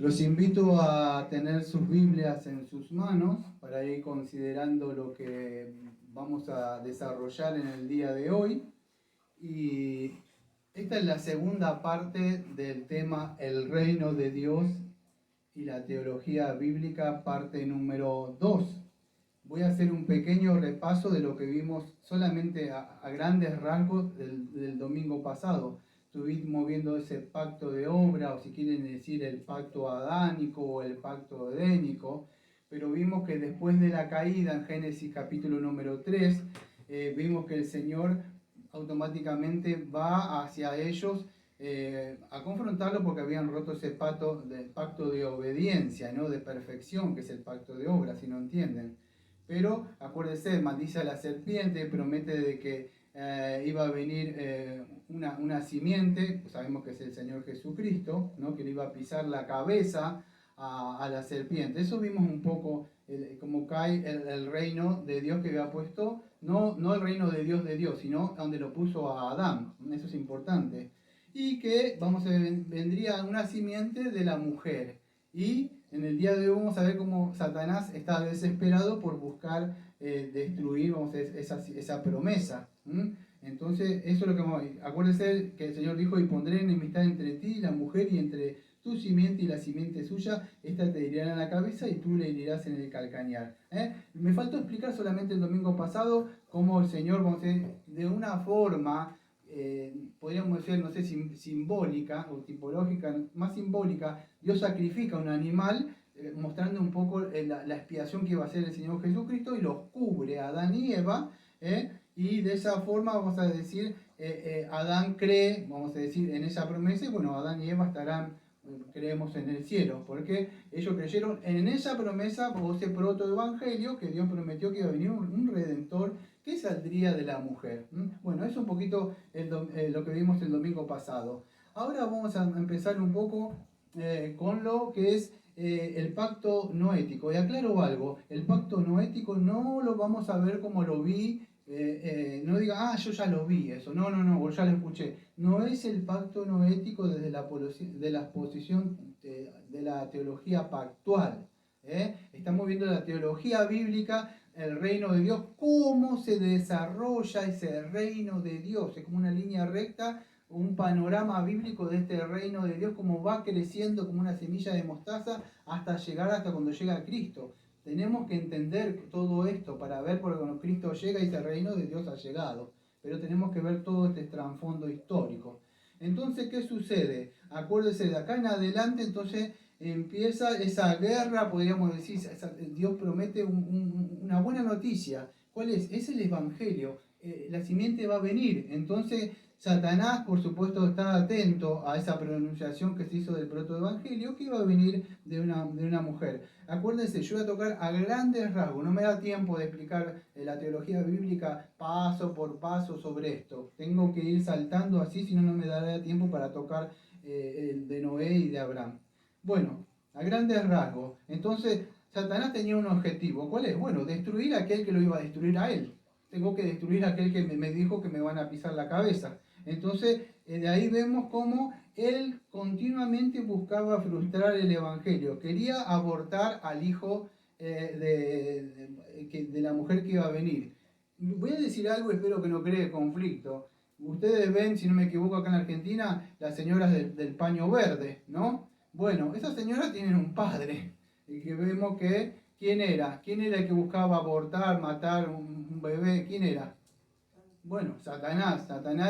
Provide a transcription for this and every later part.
Los invito a tener sus Biblias en sus manos para ir considerando lo que vamos a desarrollar en el día de hoy. Y esta es la segunda parte del tema El reino de Dios y la teología bíblica, parte número 2. Voy a hacer un pequeño repaso de lo que vimos solamente a grandes rasgos del domingo pasado. Estuvimos viendo ese pacto de obra, o si quieren decir el pacto adánico o el pacto edénico, pero vimos que después de la caída en Génesis capítulo número 3, vimos que el Señor automáticamente va hacia ellos a confrontarlo porque habían roto ese pacto de obediencia, no de perfección, que es el pacto de obra, si no entienden. Pero acuérdense, maldice a la serpiente, promete de que iba a venir una simiente, pues sabemos que es el Señor Jesucristo, ¿no? Que le iba a pisar la cabeza a la serpiente. Eso vimos un poco cómo cae el reino de Dios que había puesto, no el reino de Dios, sino donde lo puso a Adán. Eso es importante. Y que vendría una simiente de la mujer. Y en el día de hoy vamos a ver cómo Satanás está desesperado por buscar destruir esa promesa. Entonces, eso es lo que vamos a ver. Acuérdense que el Señor dijo: y pondré enemistad entre ti y la mujer, y entre tu simiente y la simiente suya, esta te herirá en la cabeza y tú le herirás en el calcañar. Me faltó explicar solamente el domingo pasado cómo el Señor, vamos a decir, de una forma, podríamos decir, no sé, simbólica o tipológica, más simbólica, Dios sacrifica un animal, mostrando un poco la expiación que iba a hacer el Señor Jesucristo, y los cubre a Adán y Eva, y de esa forma, vamos a decir, Adán cree, vamos a decir, en esa promesa, y bueno, Adán y Eva estarán, creemos, en el cielo, porque ellos creyeron en esa promesa, o ese protoevangelio, que Dios prometió que iba a venir un redentor que saldría de la mujer. Bueno, eso es un poquito lo que vimos el domingo pasado. Ahora vamos a empezar un poco con lo que es el pacto noético. Y aclaro algo: el pacto noético no lo vamos a ver como lo vi. No diga, yo ya lo vi eso, no, o ya lo escuché. No es el pacto noético desde la posición de la teología pactual. Estamos viendo la teología bíblica, el reino de Dios, cómo se desarrolla ese reino de Dios. Es como una línea recta, un panorama bíblico de este reino de Dios, cómo va creciendo como una semilla de mostaza hasta llegar hasta cuando llega a Cristo. Tenemos que entender todo esto para ver, porque cuando Cristo llega, ese reino de Dios ha llegado. Pero tenemos que ver todo este trasfondo histórico. Entonces, ¿qué sucede? Acuérdese, de acá en adelante, entonces empieza esa guerra, podríamos decir. Dios promete una buena noticia. ¿Cuál es? Es el Evangelio. La simiente va a venir. Entonces, Satanás, por supuesto, está atento a esa pronunciación que se hizo del protoevangelio, que iba a venir de una mujer. Acuérdense, yo voy a tocar a grandes rasgos, no me da tiempo de explicar la teología bíblica paso por paso sobre esto. Tengo que ir saltando así, si no, no me dará tiempo para tocar el de Noé y de Abraham. Bueno, a grandes rasgos. Entonces, Satanás tenía un objetivo. ¿Cuál es? Bueno, destruir a aquel que lo iba a destruir a él. Tengo que destruir a aquel que me dijo que me van a pisar la cabeza. Entonces, de ahí vemos cómo él continuamente buscaba frustrar el Evangelio. Quería abortar al hijo de la mujer que iba a venir. Voy a decir algo, espero que no cree conflicto. Ustedes ven, si no me equivoco, acá en Argentina, las señoras del paño verde, ¿no? Bueno, esas señoras tienen un padre. Y que vemos que, ¿quién era? ¿Quién era el que buscaba abortar, matar un bebé? ¿Quién era? Bueno, Satanás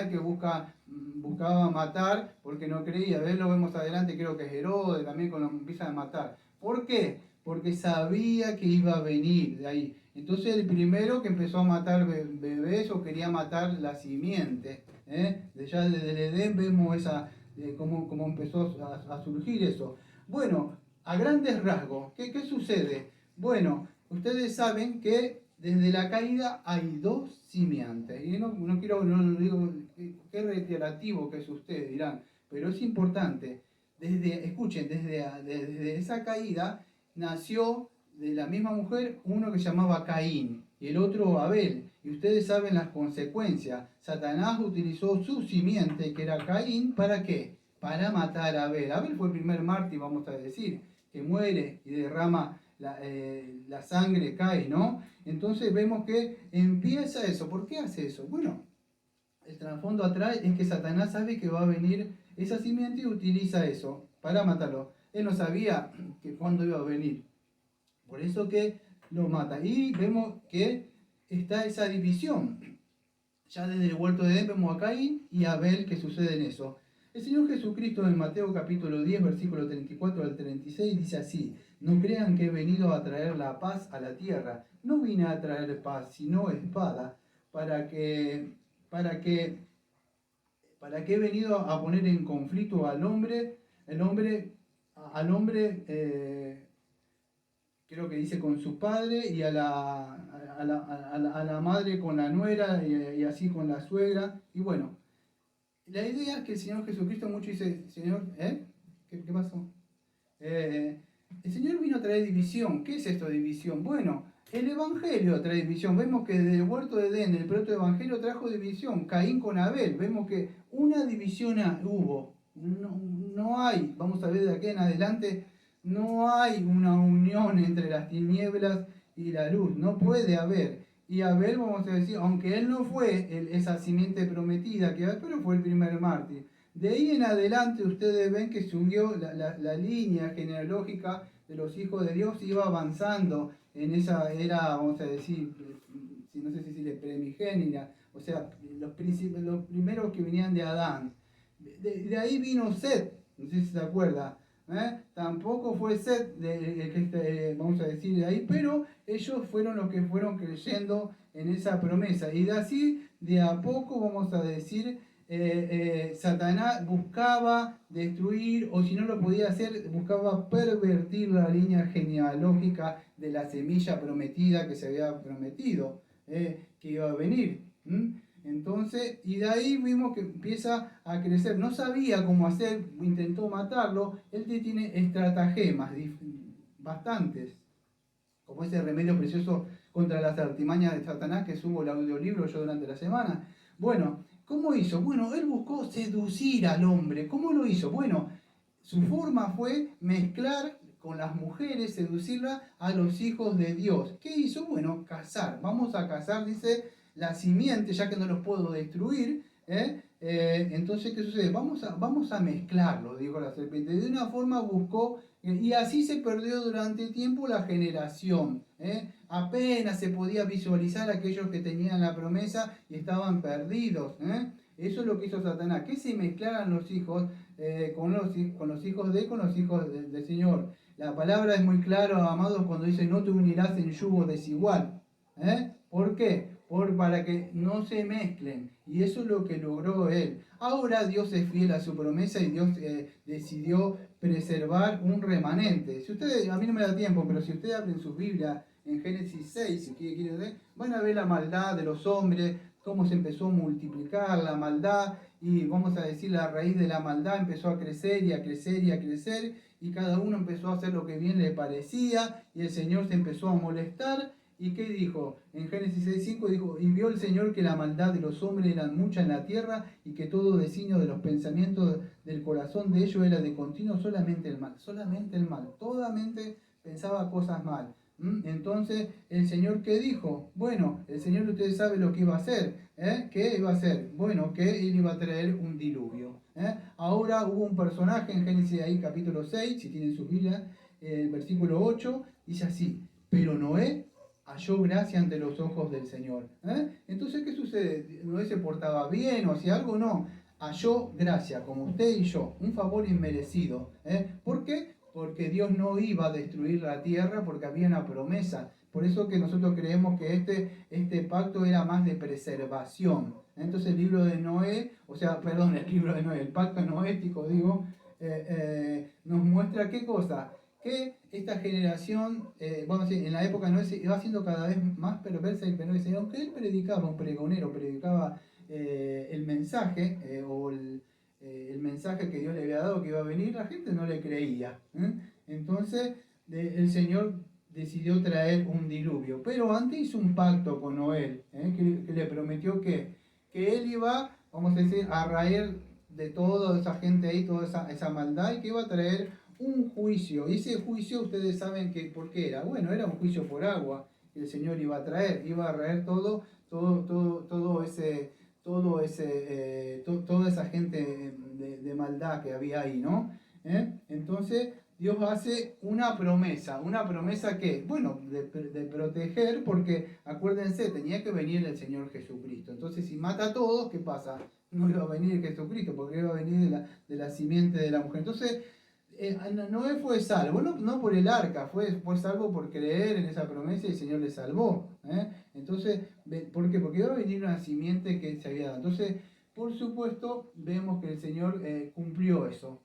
que buscaba matar porque no creía. Lo vemos adelante, creo que es Herodes también, cuando empieza a matar. ¿Por qué? Porque sabía que iba a venir de ahí. Entonces el primero que empezó a matar bebés, o quería matar la simiente. Ya desde el Edén vemos cómo empezó a surgir eso. Bueno, a grandes rasgos, ¿qué sucede? Bueno, ustedes saben que desde la caída hay dos simientes. Y no digo qué reiterativo que es usted, dirán, pero es importante. Escuchen, desde esa caída nació de la misma mujer uno que se llamaba Caín y el otro Abel. Y ustedes saben las consecuencias. Satanás utilizó su simiente, que era Caín, ¿para qué? para matar a Abel. Abel fue el primer mártir, vamos a decir, que muere y derrama la sangre, cae, ¿no? Entonces vemos que empieza eso. ¿Por qué hace eso? Bueno, el trasfondo atrás es que Satanás sabe que va a venir esa simiente y utiliza eso para matarlo. Él no sabía que cuándo iba a venir. Por eso que lo mata. Y vemos que está esa división. Ya desde el huerto de Edén vemos a Caín y a Abel que sucede en eso. El Señor Jesucristo en Mateo capítulo 10, versículo 34 al 36 dice así: no crean que he venido a traer la paz a la tierra. No vine a traer paz, sino espada, para que he venido a poner en conflicto al hombre, creo que dice con su padre, y a la madre con la nuera, y así con la suegra. Y bueno, la idea es que el Señor Jesucristo mucho dice, Señor, ¿Qué pasó? El Señor vino a traer división. ¿Qué es esto de división? Bueno, el Evangelio trae división. Vemos que desde el huerto de Edén, el protoevangelio trajo división. Caín con Abel. Vemos que una división hubo. No hay, vamos a ver de aquí en adelante, no hay una unión entre las tinieblas y la luz. No puede haber. Y Abel, vamos a decir, aunque él no fue esa simiente prometida, pero fue el primer mártir. De ahí en adelante ustedes ven que subió la línea genealógica de los hijos de Dios, iba avanzando en esa era, vamos a decir, no sé si decirle primigénita, o sea, los primeros que venían de Adán. De ahí vino Set, no sé si se acuerda. Tampoco fue Set, vamos a decir, de ahí, pero ellos fueron los que fueron creyendo en esa promesa. Y de así, de a poco, vamos a decir, Satanás buscaba destruir, o si no lo podía hacer, buscaba pervertir la línea genealógica de la semilla prometida que se había prometido, que iba a venir. Entonces, y de ahí vimos que empieza a crecer. No sabía cómo hacer, intentó matarlo. Él tiene estratagemas, bastantes, como ese remedio precioso contra las artimañas de Satanás que subo el audiolibro yo durante la semana. Bueno, ¿cómo hizo? Bueno, él buscó seducir al hombre. ¿Cómo lo hizo? Bueno, su forma fue mezclar con las mujeres, seducirla a los hijos de Dios. ¿Qué hizo? Bueno, cazar. Vamos a cazar, dice, la simiente, ya que no los puedo destruir. Entonces, ¿qué sucede? Vamos a mezclarlo, dijo la serpiente. De una forma buscó, y así se perdió durante tiempo la generación. Apenas se podía visualizar aquellos que tenían la promesa y estaban perdidos. Eso es lo que hizo Satanás, que se mezclaran los hijos con los hijos con los hijos del Señor. La palabra es muy clara, amados, cuando dice no te unirás en yugo desigual. ¿Por qué? Para que no se mezclen. Y eso es lo que logró él. Ahora Dios es fiel a su promesa y Dios decidió preservar un remanente. Si ustedes, a mí no me da tiempo, pero si ustedes abren sus Biblias en Génesis 6, si quieren ver, van a ver la maldad de los hombres, cómo se empezó a multiplicar la maldad, y vamos a decir, la raíz de la maldad empezó a crecer y a crecer y a crecer, y cada uno empezó a hacer lo que bien le parecía, y el Señor se empezó a molestar. ¿Y qué dijo? En Génesis 6:5 dijo, y vio el Señor que la maldad de los hombres era mucha en la tierra, y que todo designio de los pensamientos del corazón de ellos era de continuo solamente el mal, toda mente pensaba cosas mal. Entonces, ¿el Señor qué dijo? Bueno, el Señor, ustedes saben lo que iba a hacer. ¿Qué iba a hacer? Bueno, que Él iba a traer un diluvio. Ahora hubo un personaje en Génesis ahí capítulo 6, si tienen su Biblia, el versículo 8, dice así, pero Noé halló gracia ante los ojos del Señor. Entonces, ¿qué sucede? ¿Noé se portaba bien o hacía algo? No, halló gracia, como usted y yo, un favor inmerecido. ¿Por qué? Porque Dios no iba a destruir la tierra, porque había una promesa. Por eso que nosotros creemos que este pacto era más de preservación. Entonces el libro de Noé, el pacto noético, nos muestra qué cosa, que esta generación, vamos a decir, en la época de Noé se iba siendo cada vez más perversa y perversa. Aunque él predicaba, un pregonero, predicaba el mensaje, el mensaje que Dios le había dado que iba a venir, la gente no le creía. Entonces el Señor decidió traer un diluvio, pero antes hizo un pacto con Noé, que le prometió que él iba, vamos a decir, a de toda esa gente ahí, toda esa maldad, y que iba a traer un juicio. Y ese juicio, ustedes saben que por qué era. Bueno, era un juicio por agua que el Señor iba a traer toda esa gente de maldad que había ahí, ¿no? Entonces Dios hace una promesa que, bueno, de proteger, porque acuérdense, tenía que venir el Señor Jesucristo. Entonces, si mata a todos, ¿qué pasa? No iba a venir Jesucristo, porque iba a venir de la simiente de la mujer. Entonces, Noé fue salvo, no por el arca, fue salvo por creer en esa promesa y el Señor le salvó. Entonces, ¿por qué? Porque iba a venir una simiente que se había dado. Entonces, por supuesto, vemos que el Señor cumplió eso.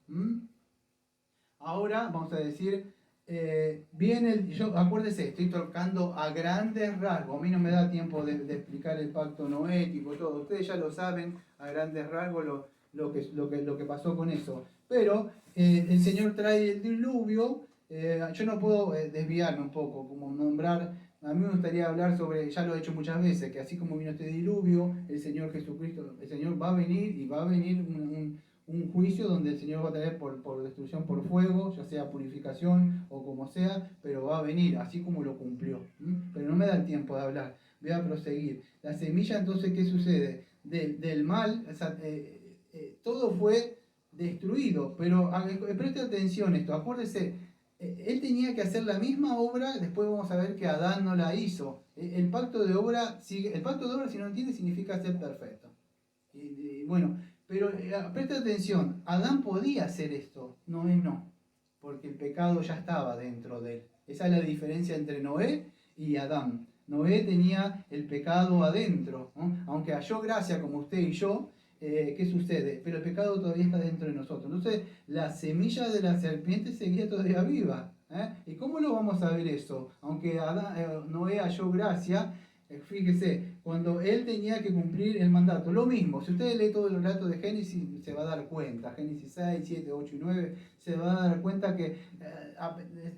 Ahora vamos a decir, acuérdese, estoy tocando a grandes rasgos, a mí no me da tiempo de explicar el pacto noético, todo, ustedes ya lo saben a grandes rasgos lo que pasó con eso, pero el Señor trae el diluvio, yo no puedo desviarme un poco, como nombrar, a mí me gustaría hablar sobre, ya lo he hecho muchas veces, que así como vino este diluvio, el Señor Jesucristo, el Señor va a venir y va a venir un juicio donde el Señor va a traer por destrucción por fuego, ya sea purificación o como sea, pero va a venir, así como lo cumplió. Pero no me da el tiempo de hablar, voy a proseguir. La semilla, entonces, ¿qué sucede? Del mal, o sea, todo fue destruido, pero preste atención a esto, acuérdese, él tenía que hacer la misma obra, después vamos a ver que Adán no la hizo. El pacto de obra, si no entiende, significa ser perfecto. Bueno, pero presta atención, Adán podía hacer esto, Noé no, porque el pecado ya estaba dentro de él. Esa es la diferencia entre Noé y Adán. Noé tenía el pecado adentro, ¿no? Aunque halló gracia como usted y yo, ¿qué sucede? Pero el pecado todavía está dentro de nosotros. Entonces, la semilla de la serpiente seguía todavía viva. ¿Y cómo lo vamos a ver eso? Aunque Noé halló gracia, fíjese, cuando él tenía que cumplir el mandato, lo mismo, si usted lee todo el relato de Génesis, se va a dar cuenta, Génesis 6, 7, 8 y 9, se va a dar cuenta que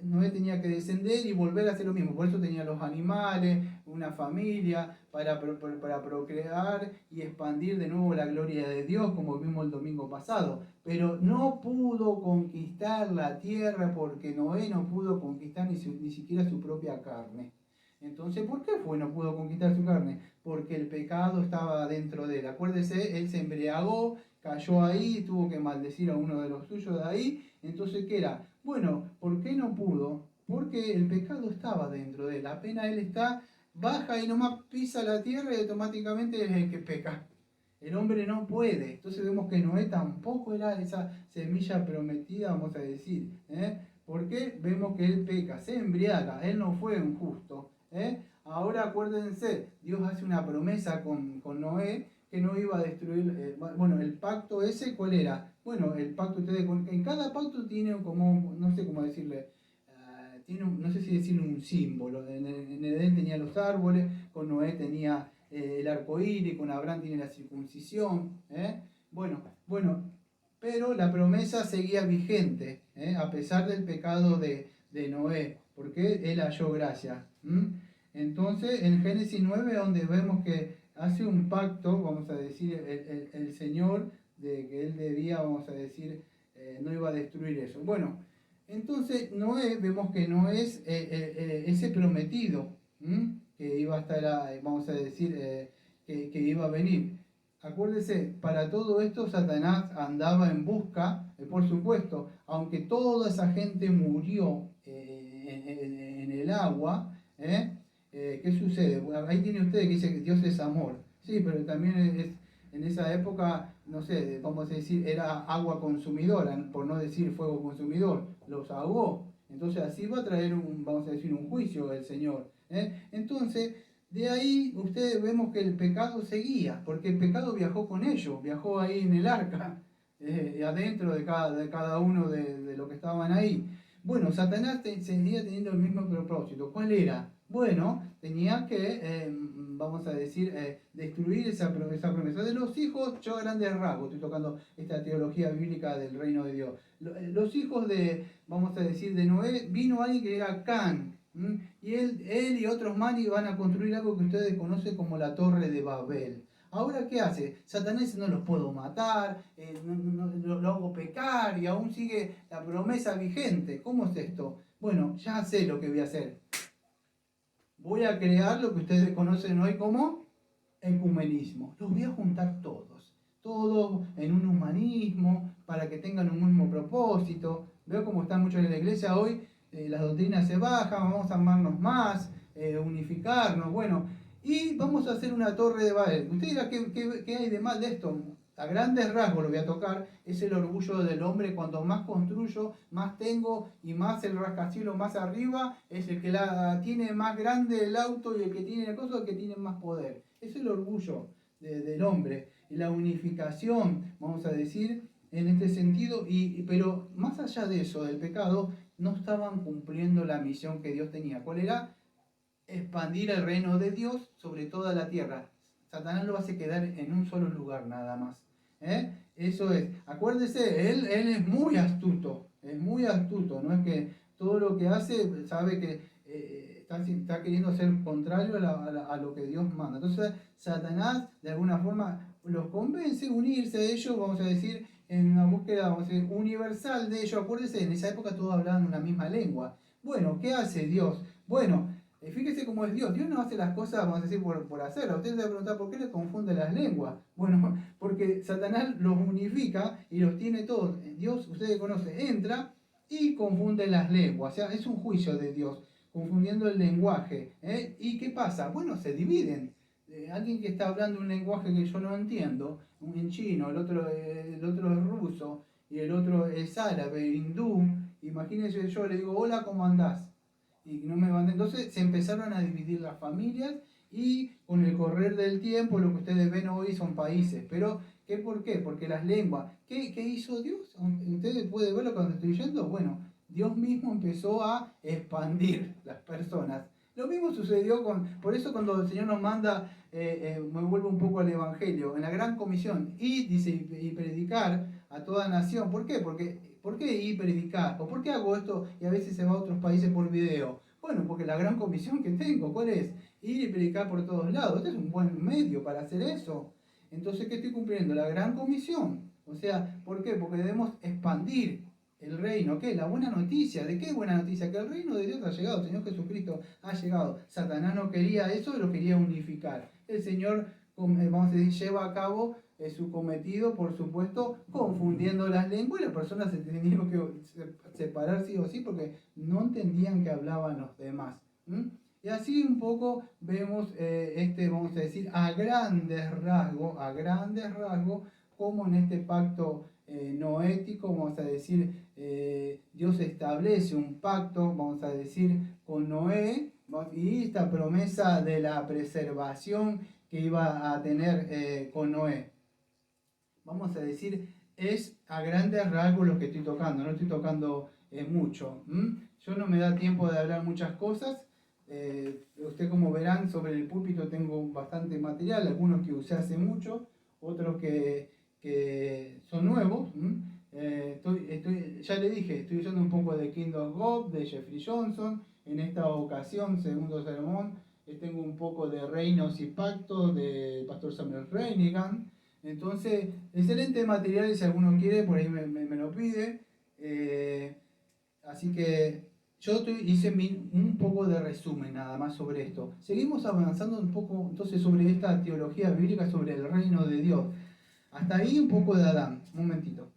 Noé tenía que descender y volver a hacer lo mismo, por eso tenía los animales, una familia, para procrear y expandir de nuevo la gloria de Dios, como vimos el domingo pasado, pero no pudo conquistar la tierra porque Noé no pudo conquistar ni siquiera su propia carne. Entonces, ¿por qué no pudo conquistar su carne? Porque el pecado estaba dentro de él. Acuérdese, él se embriagó, cayó ahí, tuvo que maldecir a uno de los suyos de ahí. Entonces, ¿qué era? Bueno, ¿por qué no pudo? Porque el pecado estaba dentro de él. Apenas él baja y nomás pisa la tierra y automáticamente es el que peca. El hombre no puede. Entonces vemos que Noé tampoco era esa semilla prometida, vamos a decir. ¿Por qué? Vemos que él peca, se embriaga, él no fue un justo. Ahora acuérdense, Dios hace una promesa con Noé que no iba a destruir, bueno, el pacto ese, ¿cuál era? Bueno, el pacto, en cada pacto tiene como, no sé cómo decirle, no sé si decirle un símbolo. En Edén tenía los árboles, con Noé tenía el arco iris, con Abraham tiene la circuncisión. Bueno, pero la promesa seguía vigente, a pesar del pecado de Noé, porque él halló gracia. Entonces, en Génesis 9, donde vemos que hace un pacto, vamos a decir, el Señor, de que él debía, vamos a decir, no iba a destruir eso. Bueno, entonces Noé, vemos que no es ese prometido, que iba a estar, vamos a decir, que iba a venir. Acuérdese, para todo esto Satanás andaba en busca, por supuesto, aunque toda esa gente murió en el agua, ¿qué sucede? Bueno, ahí tiene usted que dice que Dios es amor. Sí, pero también en esa época, no sé, vamos a decir, era agua consumidora, por no decir fuego consumidor. Los ahogó. Entonces así va a traer vamos a decir, un juicio el Señor. Entonces, de ahí ustedes vemos que el pecado seguía, porque el pecado viajó con ellos, viajó ahí en el arca, adentro de cada uno de los que estaban ahí. Bueno, Satanás seguía teniendo el mismo propósito. ¿Cuál era? Bueno, tenía que, vamos a decir, destruir esa promesa. De los hijos, yo a grandes rasgos, estoy tocando esta teología bíblica del reino de Dios. Los hijos vamos a decir, de Noé, vino alguien que era Can. Y él y otros más iban a construir algo que ustedes conocen como la Torre de Babel. Ahora, ¿qué hace? Satanás dice, no los puedo matar, lo hago pecar y aún sigue la promesa vigente. ¿Cómo es esto? Bueno, ya sé lo que voy a hacer. Voy a crear lo que ustedes conocen hoy como ecumenismo. Los voy a juntar todos en un humanismo, para que tengan un mismo propósito. Veo cómo están muchos en la iglesia hoy, las doctrinas se bajan, vamos a amarnos más, unificarnos, bueno, y vamos a hacer una torre de Babel. Usted dirá, ¿qué hay de mal de esto? A grandes rasgos lo voy a tocar, es el orgullo del hombre. Cuanto más construyo, más tengo, y más el rascacielos más arriba, es el que tiene más grande el auto, y el que tiene la cosa, el que tiene más poder. Es el orgullo del hombre, y la unificación, vamos a decir, en este sentido, pero más allá de eso, del pecado, no estaban cumpliendo la misión que Dios tenía. ¿Cuál era? Expandir el reino de Dios sobre toda la tierra. Satanás lo hace quedar en un solo lugar nada más. Eso es. Acuérdese, él es muy astuto, no es que todo lo que hace sabe que está queriendo ser contrario a lo que Dios manda. Entonces Satanás de alguna forma los convence a unirse a ellos, vamos a decir, en una búsqueda, vamos a decir, universal de ellos. Acuérdese, en esa época todos hablaban una misma lengua. Bueno, ¿qué hace Dios? Bueno, fíjese cómo es Dios. Dios no hace las cosas, vamos a decir, por hacerlas. Usted se va a preguntar, ¿por qué le confunde las lenguas? Bueno, porque Satanás los unifica y los tiene todos. Dios, ustedes conocen, entra y confunde las lenguas. O sea, es un juicio de Dios, confundiendo el lenguaje. ¿Y qué pasa? Bueno, se dividen. Alguien que está hablando un lenguaje que yo no entiendo, en chino, el otro es ruso, y el otro es árabe, hindú. Imagínense, yo le digo, hola, ¿cómo andás? Y no me van. Entonces se empezaron a dividir las familias, y con el correr del tiempo lo que ustedes ven hoy son países. Pero, ¿por qué? Porque las lenguas. ¿Qué hizo Dios? Ustedes pueden verlo cuando estoy yendo. Bueno, Dios mismo empezó a expandir las personas. Lo mismo sucedió por eso cuando el Señor nos manda, me vuelvo un poco al Evangelio, en la gran comisión, dice, y predicar a toda nación. ¿Por qué? ¿Por qué ir predicar? ¿O por qué hago esto y a veces se va a otros países por video? Bueno, porque la gran comisión que tengo, ¿cuál es? Ir y predicar por todos lados. Este es un buen medio para hacer eso. Entonces, ¿qué estoy cumpliendo? La gran comisión. O sea, ¿por qué? Porque debemos expandir el reino. ¿Qué? La buena noticia. ¿De qué buena noticia? Que el reino de Dios ha llegado. El Señor Jesucristo ha llegado. Satanás no quería eso, lo quería unificar. El Señor, vamos a decir, lleva a cabo su cometido, por supuesto, confundiendo las lenguas, y las personas se tenían que separar sí o sí, porque no entendían que hablaban los demás. Y así un poco vemos, vamos a decir, a grandes rasgos, como en este pacto noético, vamos a decir, Dios establece un pacto, vamos a decir, con Noé, y esta promesa de la preservación que iba a tener con Noé. Vamos a decir, es a grandes rasgos lo que estoy tocando, no estoy tocando mucho. Yo no me da tiempo de hablar muchas cosas. Usted, como verán, sobre el púlpito tengo bastante material, algunos que usé hace mucho, otros que son nuevos. Ya le dije, estoy usando un poco de Kingdom of God, de Jeffrey Johnson. En esta ocasión, segundo sermón, tengo un poco de Reinos y Pactos del pastor Samuel Reinigan. Entonces, excelente material, si alguno quiere, por ahí me lo pide. Así que yo hice un poco de resumen nada más sobre esto. Seguimos avanzando un poco entonces sobre esta teología bíblica sobre el reino de Dios. Hasta ahí un poco de Adán. Un momentito.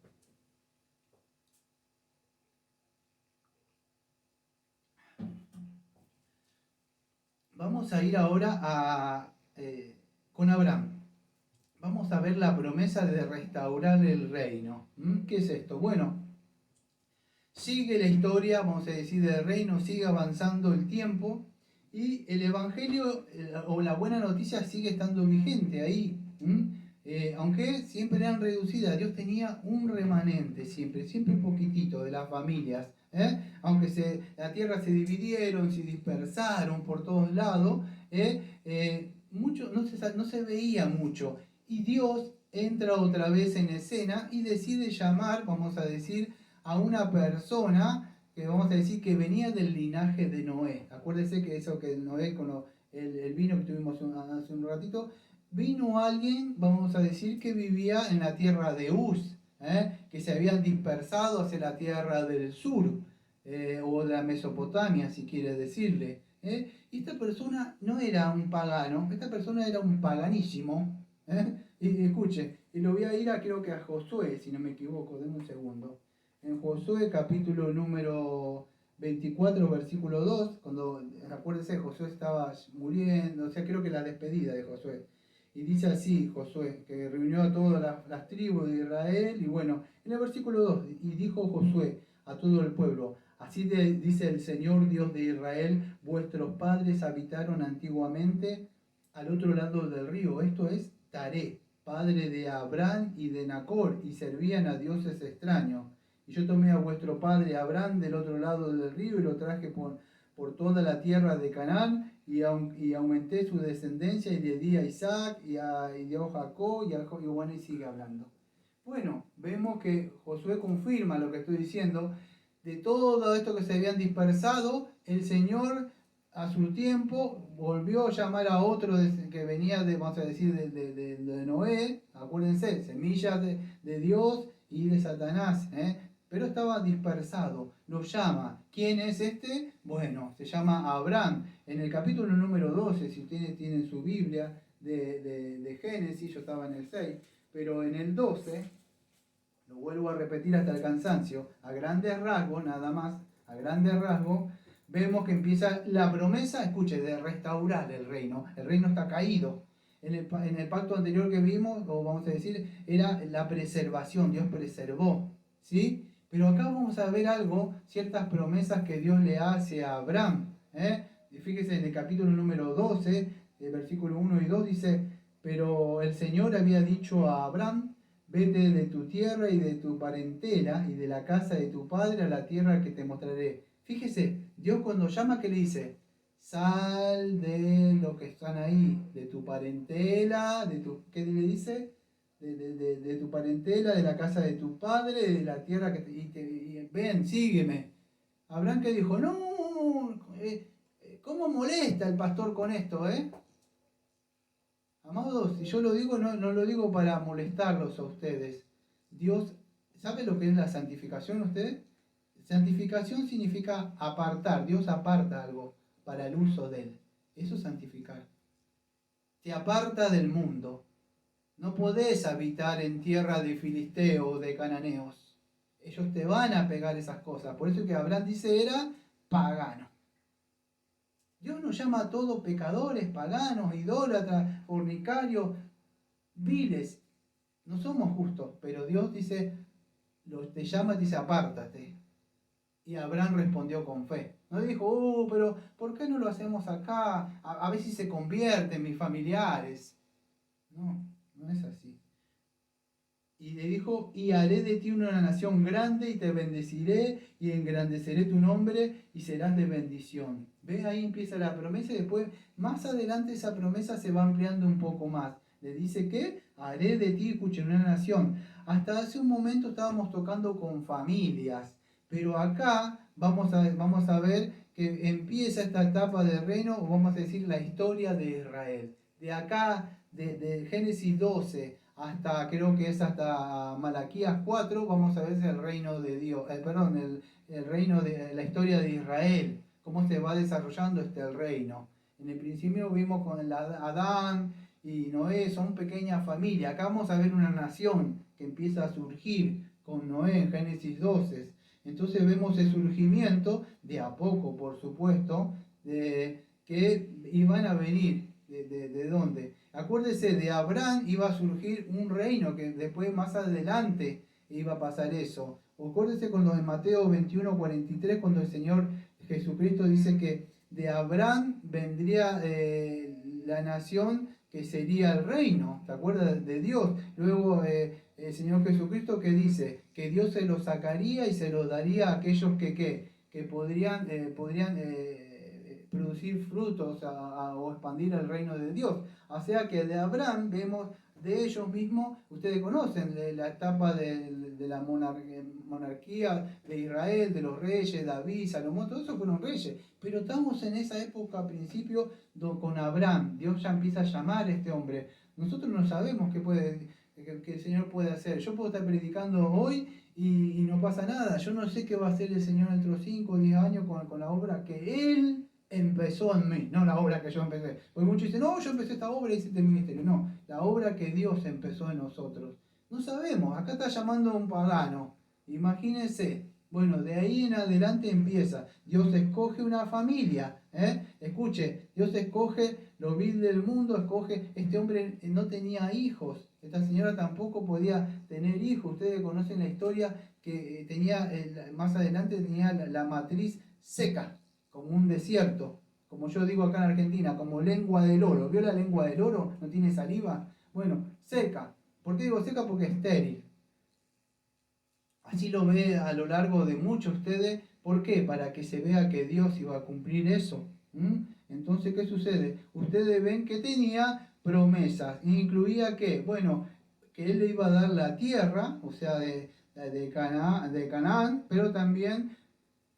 Vamos a ir ahora con Abraham. Vamos a ver la promesa de restaurar el reino. ¿Qué es esto? Bueno, sigue la historia, vamos a decir, del reino, sigue avanzando el tiempo, y el Evangelio o la buena noticia sigue estando vigente ahí. Aunque siempre eran reducidas, Dios tenía un remanente, siempre un poquitito de las familias. Aunque la tierra se dividieron, se dispersaron por todos lados, mucho, no se veía mucho. Y Dios entra otra vez en escena y decide llamar, vamos a decir, a una persona que vamos a decir que venía del linaje de Noé. Acuérdense que eso que Noé, con el vino que tuvimos hace un ratito, vino alguien, vamos a decir, que vivía en la tierra de Uz, que se habían dispersado hacia la tierra del sur, o de la Mesopotamia, si quiere decirle. Y esta persona no era un pagano, esta persona era un paganísimo. Y escuche, y lo voy a ir creo que a Josué, si no me equivoco, denme un segundo. En Josué capítulo número 24, versículo 2, cuando, acuérdense, Josué estaba muriendo, o sea, creo que la despedida de Josué. Y dice así Josué, que reunió a todas las tribus de Israel, y bueno, en el versículo 2, y dijo Josué a todo el pueblo, así dice el Señor Dios de Israel, vuestros padres habitaron antiguamente al otro lado del río, esto es Taré, padre de Abraham y de Nacor, y servían a dioses extraños. Y yo tomé a vuestro padre Abraham del otro lado del río y lo traje por toda la tierra de Canaán y aumenté su descendencia y le di a Isaac y dio a Jacob y bueno, y sigue hablando. Bueno, vemos que Josué confirma lo que estoy diciendo. De todo esto que se habían dispersado, el Señor a su tiempo volvió a llamar a otro que venía vamos a decir, de Noé, acuérdense, semillas de Dios y de Satanás, pero estaba dispersado. Lo llama. ¿Quién es este? Bueno, se llama Abraham. En el capítulo número 12, si ustedes tienen su Biblia de Génesis, yo estaba en el 6, pero en el 12, lo vuelvo a repetir hasta el cansancio, a grandes rasgos, nada más, a grandes rasgos, vemos que empieza la promesa, escuche, de restaurar el reino. El reino está caído. En el pacto anterior que vimos, o vamos a decir, era la preservación, Dios preservó, ¿sí? Pero acá vamos a ver algo, ciertas promesas que Dios le hace a Abraham. Y fíjese en el capítulo número 12, el versículo 1 y 2 dice, pero el Señor había dicho a Abraham, vete de tu tierra y de tu parentela y de la casa de tu padre a la tierra que te mostraré. Fíjese, Dios cuando llama, ¿qué le dice? Sal de los que están ahí, de tu parentela, ¿qué le dice? De tu parentela, de la casa de tu padre, de la tierra que ven, sígueme. Abraham que dijo, no, ¿cómo molesta el pastor con esto, Amados, si yo lo digo, no lo digo para molestarlos a ustedes. Dios, ¿sabe lo que es la santificación usted? Santificación significa apartar. Dios aparta algo para el uso de él. Eso es santificar. Te aparta del mundo. No podés habitar en tierra de filisteos o de cananeos. Ellos te van a pegar esas cosas. Por eso que Abraham dice era pagano. Dios nos llama a todos pecadores, paganos, idólatras, fornicarios, viles. No somos justos, pero Dios dice, te llama y dice, apártate. Y Abraham respondió con fe. No dijo, pero ¿por qué no lo hacemos acá? A ver si se convierten mis familiares. No, no es así. Y le dijo, y haré de ti una nación grande y te bendeciré y engrandeceré tu nombre y serás de bendición. ¿Ves? Ahí empieza la promesa y después, más adelante esa promesa se va ampliando un poco más. Le dice que haré de ti, escuchen, una nación. Hasta hace un momento estábamos tocando con familias, pero acá vamos a ver que empieza esta etapa del reino, o vamos a decir la historia de Israel. De acá, de Génesis 12 hasta, creo que es hasta Malaquías 4, vamos a ver el reino de Dios, el reino de la historia de Israel, cómo se va desarrollando el reino. En el principio vimos con Adán y Noé, son pequeñas familias. Acá vamos a ver una nación que empieza a surgir con Noé en Génesis 12. Entonces vemos el surgimiento, de a poco por supuesto, que iban a venir. ¿De dónde? Acuérdese, de Abraham iba a surgir un reino que después más adelante iba a pasar eso. Acuérdese cuando en Mateo 21:43, cuando el Señor Jesucristo dice que de Abraham vendría la nación que sería el reino. ¿Te acuerdas de Dios? Luego el Señor Jesucristo que dice que Dios se lo sacaría y se lo daría a aquellos que podrían producir frutos o expandir el reino de Dios. O sea que de Abraham vemos de ellos mismos, ustedes conocen la etapa de la monarquía de Israel, de los reyes, David, Salomón, todos esos fueron reyes. Pero estamos en esa época, a principio, con Abraham. Dios ya empieza a llamar a este hombre. Nosotros no sabemos que el Señor puede hacer. Yo puedo estar predicando hoy y no pasa nada. Yo no sé qué va a hacer el Señor dentro de 5 o 10 años con la obra que Él empezó en mí, no la obra que yo empecé. Porque muchos dicen, no, yo empecé esta obra y hice este ministerio. No, la obra que Dios empezó en nosotros. No sabemos, acá está llamando a un pagano. Imagínense, bueno, de ahí en adelante empieza. Dios escoge una familia. Escuche, Dios escoge lo vil del mundo, escoge, este hombre no tenía hijos, esta señora tampoco podía tener hijos. Ustedes conocen la historia que tenía, más adelante tenía la matriz seca, como un desierto, como yo digo acá en Argentina, como lengua del oro. ¿Vio la lengua del oro? ¿No tiene saliva? Bueno, seca. ¿Por qué digo seca? Porque es estéril. Así lo ve a lo largo de muchos ustedes. ¿Por qué? Para que se vea que Dios iba a cumplir eso. Entonces, ¿qué sucede? Ustedes ven que tenía promesas. ¿Incluía qué? Bueno, que Él le iba a dar la tierra, o sea, de Canaán, pero también,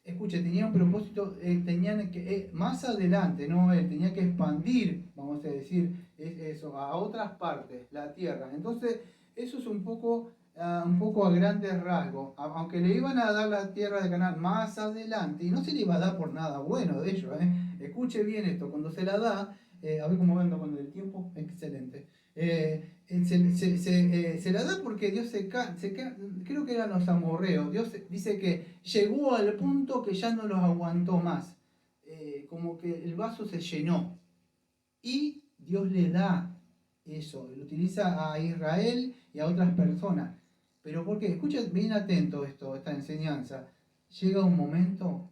escuche, tenía un propósito, tenían que, más adelante, ¿no? Él tenía que expandir, vamos a decir, eso, a otras partes, la tierra. Entonces, eso es un poco a grandes rasgos, aunque le iban a dar la tierra de Canaán más adelante, y no se le iba a dar por nada bueno de ello, escuche bien esto, cuando se la da, a ver cómo ando con el tiempo, excelente, se la da porque Dios creo que eran los amorreos, Dios dice que llegó al punto que ya no los aguantó más, como que el vaso se llenó, y Dios le da eso, lo utiliza a Israel y a otras personas. ¿Pero por qué? Escucha bien atento esta enseñanza. Llega un momento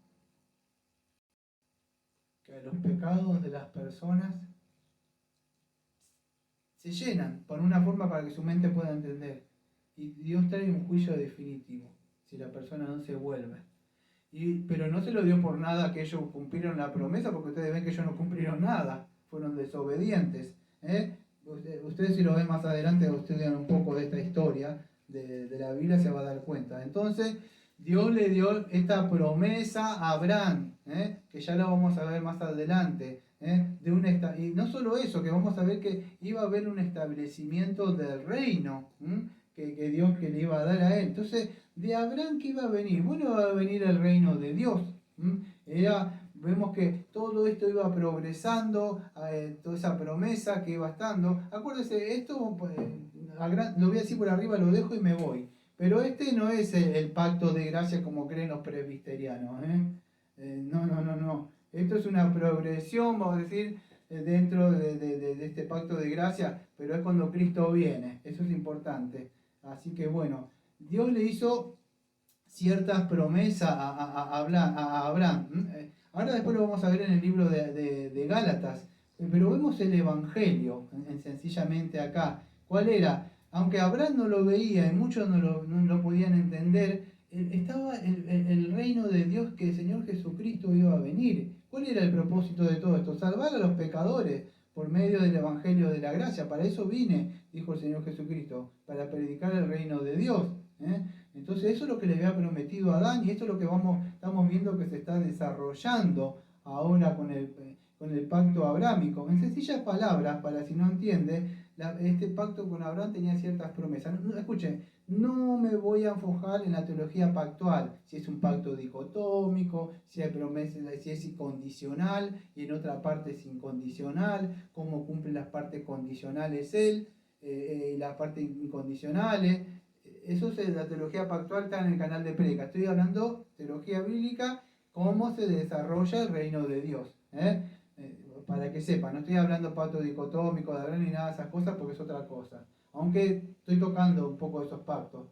que los pecados de las personas se llenan por una forma para que su mente pueda entender. Y Dios trae un juicio definitivo si la persona no se vuelve. Pero no se lo dio por nada que ellos cumplieron la promesa, porque ustedes ven que ellos no cumplieron nada, fueron desobedientes. Ustedes si lo ven más adelante, estudian un poco de esta historia de la Biblia, se va a dar cuenta. Entonces, Dios le dio esta promesa a Abraham, que ya la vamos a ver más adelante. Y no solo eso, que vamos a ver que iba a haber un establecimiento del reino que Dios que le iba a dar a él. Entonces, de Abraham, ¿qué iba a venir? Bueno, iba a venir el reino de Dios. Vemos que todo esto iba progresando, toda esa promesa que iba estando. Acuérdense, esto pues, lo voy a decir por arriba, lo dejo y me voy. Pero este no es el pacto de gracia como creen los presbiterianos. No. Esto es una progresión, vamos a decir, dentro de este pacto de gracia, pero es cuando Cristo viene. Eso es importante. Así que bueno, Dios le hizo ciertas promesas a Abraham. Ahora después lo vamos a ver en el libro de Gálatas, pero vemos el Evangelio sencillamente acá. ¿Cuál era? Aunque Abraham no lo veía y muchos no lo podían entender, estaba el reino de Dios, que el Señor Jesucristo iba a venir. ¿Cuál era el propósito de todo esto? Salvar a los pecadores por medio del Evangelio de la gracia. Para eso vine, dijo el Señor Jesucristo, para predicar el reino de Dios. Entonces eso es lo que le había prometido a Adán, y esto es lo que estamos viendo que se está desarrollando ahora con el pacto abrámico. En sencillas palabras, para si no entiende, este pacto con Abraham tenía ciertas promesas. Escuchen, no me voy a enfocar en la teología pactual, si es un pacto dicotómico, si hay promesas, si es incondicional y en otra parte es incondicional, cómo cumple las partes condicionales él y las partes incondicionales. Eso es la teología pactual, está en el canal de Preca. Estoy hablando teología bíblica, cómo se desarrolla el reino de Dios. Para que sepan, no estoy hablando pacto dicotómico de Abraham ni nada de esas cosas, porque es otra cosa. Aunque estoy tocando un poco de esos pactos.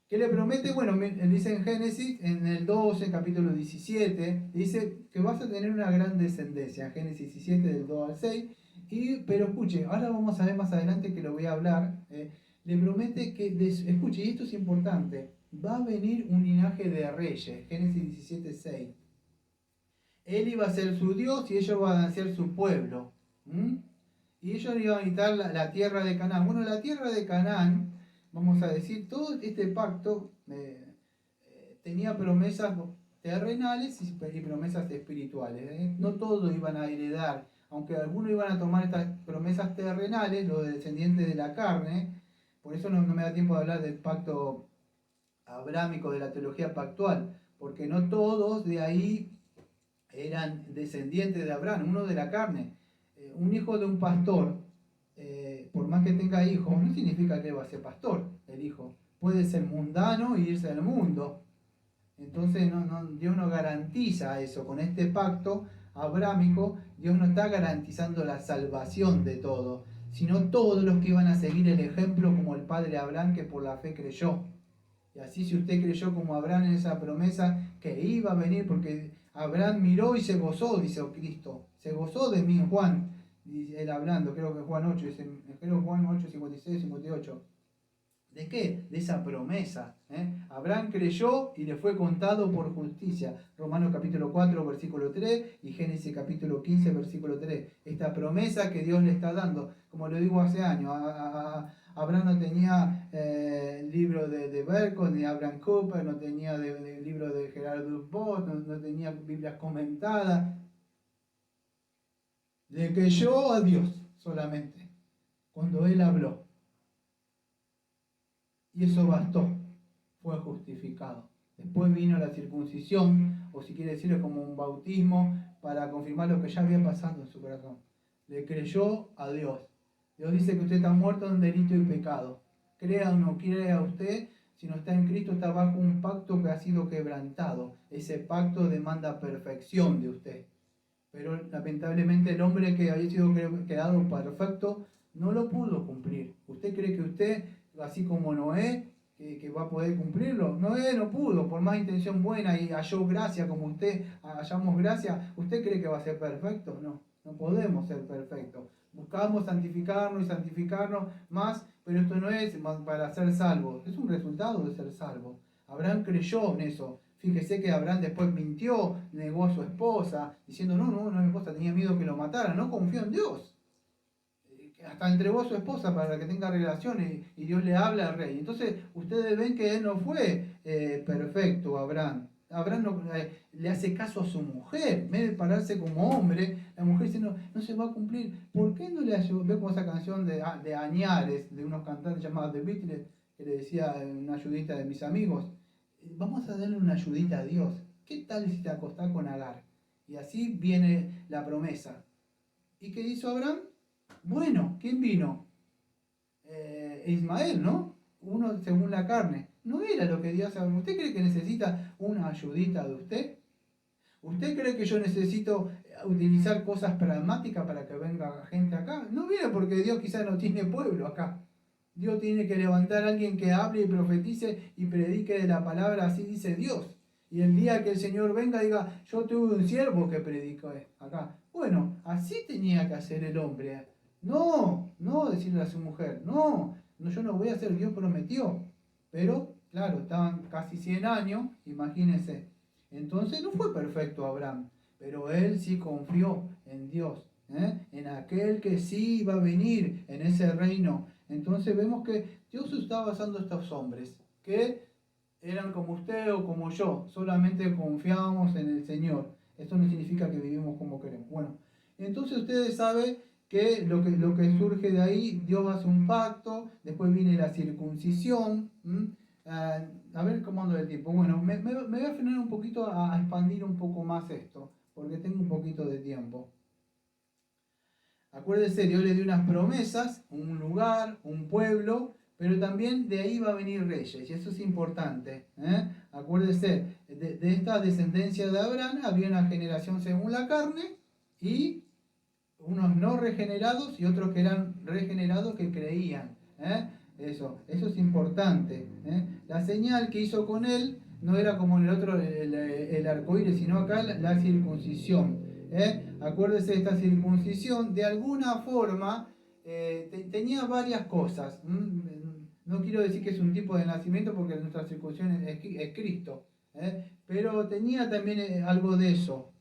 ¿Qué le promete? Bueno, dice en Génesis, en el 12, capítulo 17, dice que vas a tener una gran descendencia. Génesis 17, del 2 al 6. Pero escuche, ahora vamos a ver más adelante que lo voy a hablar. Le promete que, escuche, y esto es importante, va a venir un linaje de reyes. Génesis 17, 6. Él iba a ser su Dios y ellos iban a ser su pueblo. Y ellos iban a habitar la tierra de Canaán. Bueno, la tierra de Canaán, vamos a decir, todo este pacto tenía promesas terrenales y promesas espirituales. No todos iban a heredar aunque algunos iban a tomar estas promesas terrenales, los descendientes de la carne. Por eso no me da tiempo de hablar del pacto abrámico, de la teología pactual, porque no todos de ahí eran descendientes de Abraham, uno de la carne. Un hijo de un pastor, por más que tenga hijos, no significa que va a ser pastor el hijo. Puede ser mundano e irse al mundo. Entonces Dios no garantiza eso. Con este pacto abrámico, Dios no está garantizando la salvación de todos, sino todos los que iban a seguir el ejemplo como el padre Abraham, que por la fe creyó. Y así, si usted creyó como Abraham en esa promesa que iba a venir, porque Abraham miró y se gozó, dice Cristo, se gozó de mí, Juan, él hablando, creo que Juan 8, creo Juan 8, 56, 58. ¿De qué? De esa promesa. Abraham creyó y le fue contado por justicia. Romanos capítulo 4, versículo 3 y Génesis capítulo 15, versículo 3. Esta promesa que Dios le está dando, como lo digo hace años, Abraham no tenía el libro de Berkos, ni Abraham Cooper, no tenía el libro de Gerardo Bott, no tenía Biblias comentadas. Le creyó a Dios solamente, cuando él habló. Y eso bastó, fue justificado. Después vino la circuncisión, o si quiere decirlo como un bautismo, para confirmar lo que ya había pasado en su corazón. Le creyó a Dios. Dios dice que usted está muerto en delito y pecado. Crea o no crea usted, si no está en Cristo, está bajo un pacto que ha sido quebrantado. Ese pacto demanda perfección de usted. Pero lamentablemente el hombre que había sido quedado perfecto no lo pudo cumplir. ¿Usted cree que usted, así como Noé, que va a poder cumplirlo? Noé no pudo, por más intención buena y halló gracia como usted, hallamos gracia. ¿Usted cree que va a ser perfecto? No, no podemos ser perfectos. Buscamos santificarnos y santificarnos más, pero esto no es para ser salvos, es un resultado de ser salvo. Abraham creyó en eso. Fíjese que Abraham después mintió, negó a su esposa, diciendo, no, mi esposa tenía miedo que lo matara, no confió en Dios. Hasta entregó a su esposa para que tenga relaciones y Dios le habla al rey. Entonces ustedes ven que él no fue perfecto, Abraham. Abraham le hace caso a su mujer, en vez de pararse como hombre, la mujer dice, no se va a cumplir. ¿Por qué no le ayudó? Ve como esa canción de Añares, de unos cantantes llamados The Beatles, que le decía una ayudita de mis amigos, vamos a darle una ayudita a Dios. ¿Qué tal si te acostás con Agar? Y así viene la promesa. ¿Y qué hizo Abraham? Bueno, ¿quién vino? Ismael, ¿no? Uno según la carne. No era lo que Dios habló. ¿Usted cree que necesita una ayudita de usted? ¿Usted cree que yo necesito utilizar cosas pragmáticas para que venga gente acá? No viene porque Dios quizás no tiene pueblo acá. Dios tiene que levantar a alguien que hable y profetice y predique de la palabra, así dice Dios. Y el día que el Señor venga diga, yo tuve un siervo que predicó acá. Bueno, así tenía que hacer el hombre. No decirle a su mujer, no, yo no voy a hacer, Dios prometió. Pero, claro, estaban casi 100 años, imagínense. Entonces no fue perfecto Abraham, pero él sí confió en Dios, en aquel que sí iba a venir en ese reino. Entonces vemos que Dios está basando a estos hombres, que eran como usted o como yo, solamente confiábamos en el Señor. Esto no significa que vivimos como queremos. Bueno, entonces ustedes saben que lo que surge de ahí, Dios hace un pacto, después viene la circuncisión. A ver cómo ando el tiempo. Bueno, me voy a frenar un poquito a expandir un poco más esto, porque tengo un poquito de tiempo. Acuérdense, Dios le dio unas promesas, un lugar, un pueblo, pero también de ahí va a venir reyes, y eso es importante. Acuérdense, de esta descendencia de Abraham había una generación según la carne, y unos no regenerados y otros que eran regenerados que creían. Eso es importante. La señal que hizo con él no era como en el otro, el arcoíris, sino acá la circuncisión. Acuérdese, esta circuncisión de alguna forma tenía varias cosas. No quiero decir que es un tipo de nacimiento porque nuestra circuncisión es Cristo, pero tenía también algo de eso.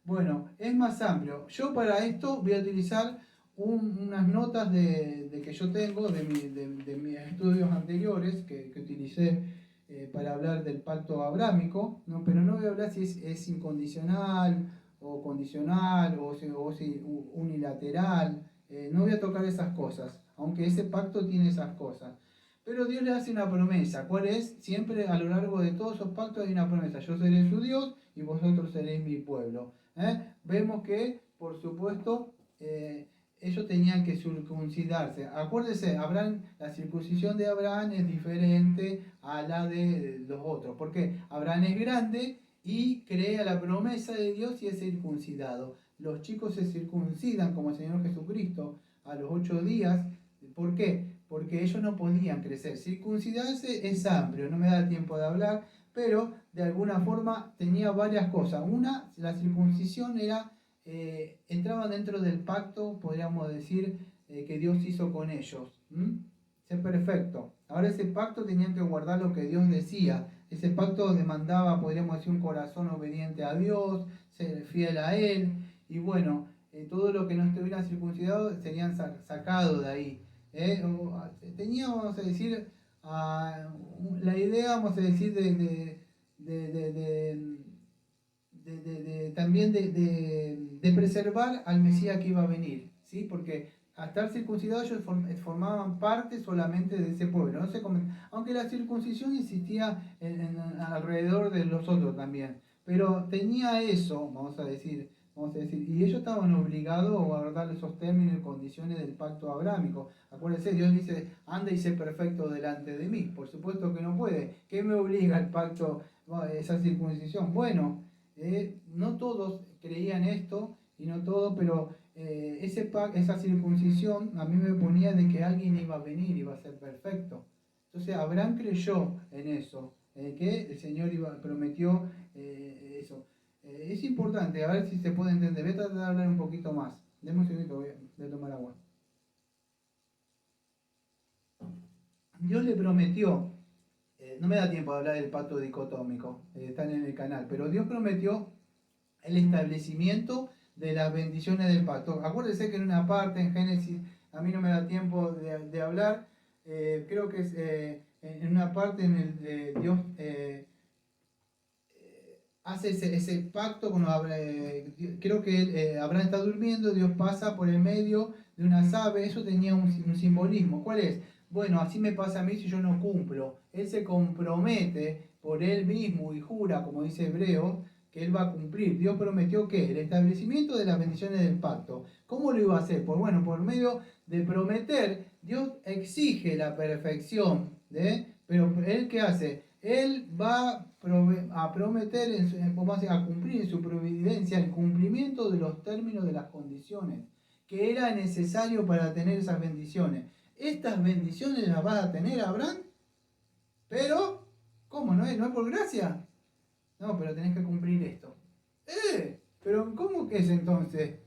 Bueno, es más amplio. Yo para esto voy a utilizar unas notas de que yo tengo de mis estudios anteriores que utilicé para hablar del pacto abrámico, pero no voy a hablar si es incondicional o condicional o unilateral. No voy a tocar esas cosas, aunque ese pacto tiene esas cosas. Pero Dios le hace una promesa. ¿Cuál es? Siempre a lo largo de todos esos pactos hay una promesa. Yo seré su Dios y vosotros seréis mi pueblo. Vemos que, por supuesto, ellos tenían que circuncidarse. Acuérdense, la circuncisión de Abraham es diferente a la de los otros. Porque Abraham es grande y cree a la promesa de Dios y es circuncidado. Los chicos se circuncidan como el Señor Jesucristo a los 8 días. ¿Por qué? Porque ellos no podían crecer. Circuncidarse es amplio, no me da tiempo de hablar, pero de alguna forma tenía varias cosas. Una, la circuncisión era, entraba dentro del pacto, podríamos decir, que Dios hizo con ellos. Ser perfecto. Ahora ese pacto tenían que guardar lo que Dios decía. Ese pacto demandaba, podríamos decir, un corazón obediente a Dios, ser fiel a Él. Y bueno, todo lo que no estuviera circuncidado serían sacados de ahí. Tenía, vamos a decir, la idea, vamos a decir, también de preservar al Mesías que iba a venir, ¿sí? Porque al estar circuncidados ellos formaban parte solamente de ese pueblo, no aunque la circuncisión existía alrededor de los otros también, pero tenía eso, vamos a decir, y ellos estaban obligados a guardar esos términos y condiciones del pacto abrámico. Acuérdense, Dios dice, anda y sé perfecto delante de mí. Por supuesto que no puede. ¿Qué me obliga el pacto, esa circuncisión? Bueno, no todos creían esto, y no todos, pero esa circuncisión a mí me ponía de que alguien iba a venir, iba a ser perfecto. Entonces Abraham creyó en eso, que el Señor prometió eso. Es importante, a ver si se puede entender. Voy a tratar de hablar un poquito más. Deme un segundito, voy a tomar agua. Dios le prometió, no me da tiempo de hablar del pacto dicotómico, están en el canal, pero Dios prometió el establecimiento de las bendiciones del pacto. Acuérdense que en una parte, en Génesis, a mí no me da tiempo de hablar, creo que es en una parte en el Dios hace ese pacto con creo que Abraham está durmiendo, Dios pasa por el medio de unas aves, eso tenía un simbolismo. ¿Cuál es? Bueno, así me pasa a mí si yo no cumplo. Él se compromete por él mismo y jura, como dice Hebreo, que él va a cumplir. Dios prometió que el establecimiento de las bendiciones del pacto. ¿Cómo lo iba a hacer? Bueno, por medio de prometer, Dios exige la perfección, pero ¿él qué hace? Él va a prometer, a cumplir en su providencia el cumplimiento de los términos de las condiciones que era necesario para tener esas bendiciones. Estas bendiciones las vas a tener, Abraham, pero ¿cómo? ¿No es por gracia? No, pero tenés que cumplir esto. Pero ¿cómo que es entonces?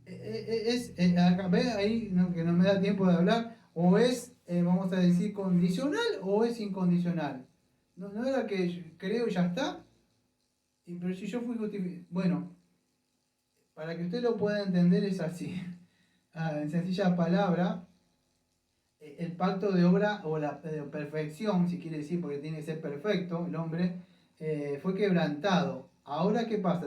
¿Ve ahí que no me da tiempo de hablar? ¿O es, vamos a decir, condicional o es incondicional? ¿No era que yo creo y ya está? Pero si yo fui justificado. Bueno, para que usted lo pueda entender es así. En sencilla palabra, el pacto de obra o la perfección, si quiere decir, porque tiene que ser perfecto el hombre, fue quebrantado. Ahora, ¿qué pasa?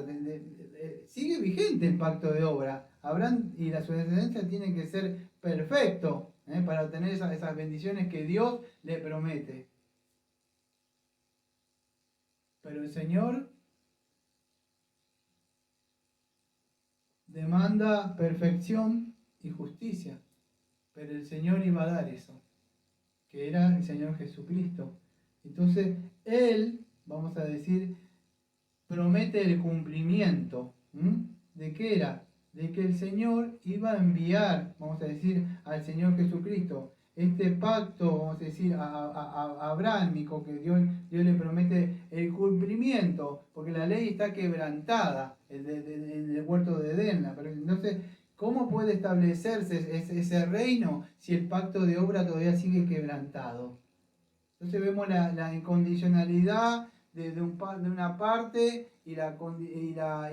Sigue vigente el pacto de obra. Abraham y su descendencia tienen que ser perfectos para obtener esas bendiciones que Dios le promete. Pero el Señor demanda perfección y justicia. Pero el Señor iba a dar eso, que era el Señor Jesucristo. Entonces, Él, vamos a decir, promete el cumplimiento. ¿De qué era? De que el Señor iba a enviar, vamos a decir, al Señor Jesucristo. Este pacto, vamos a decir, abrahamico, que Dios le promete el cumplimiento, porque la ley está quebrantada en el huerto de Edén. Entonces, ¿cómo puede establecerse ese reino si el pacto de obra todavía sigue quebrantado? Entonces vemos la incondicionalidad de una parte y la condicionalidad.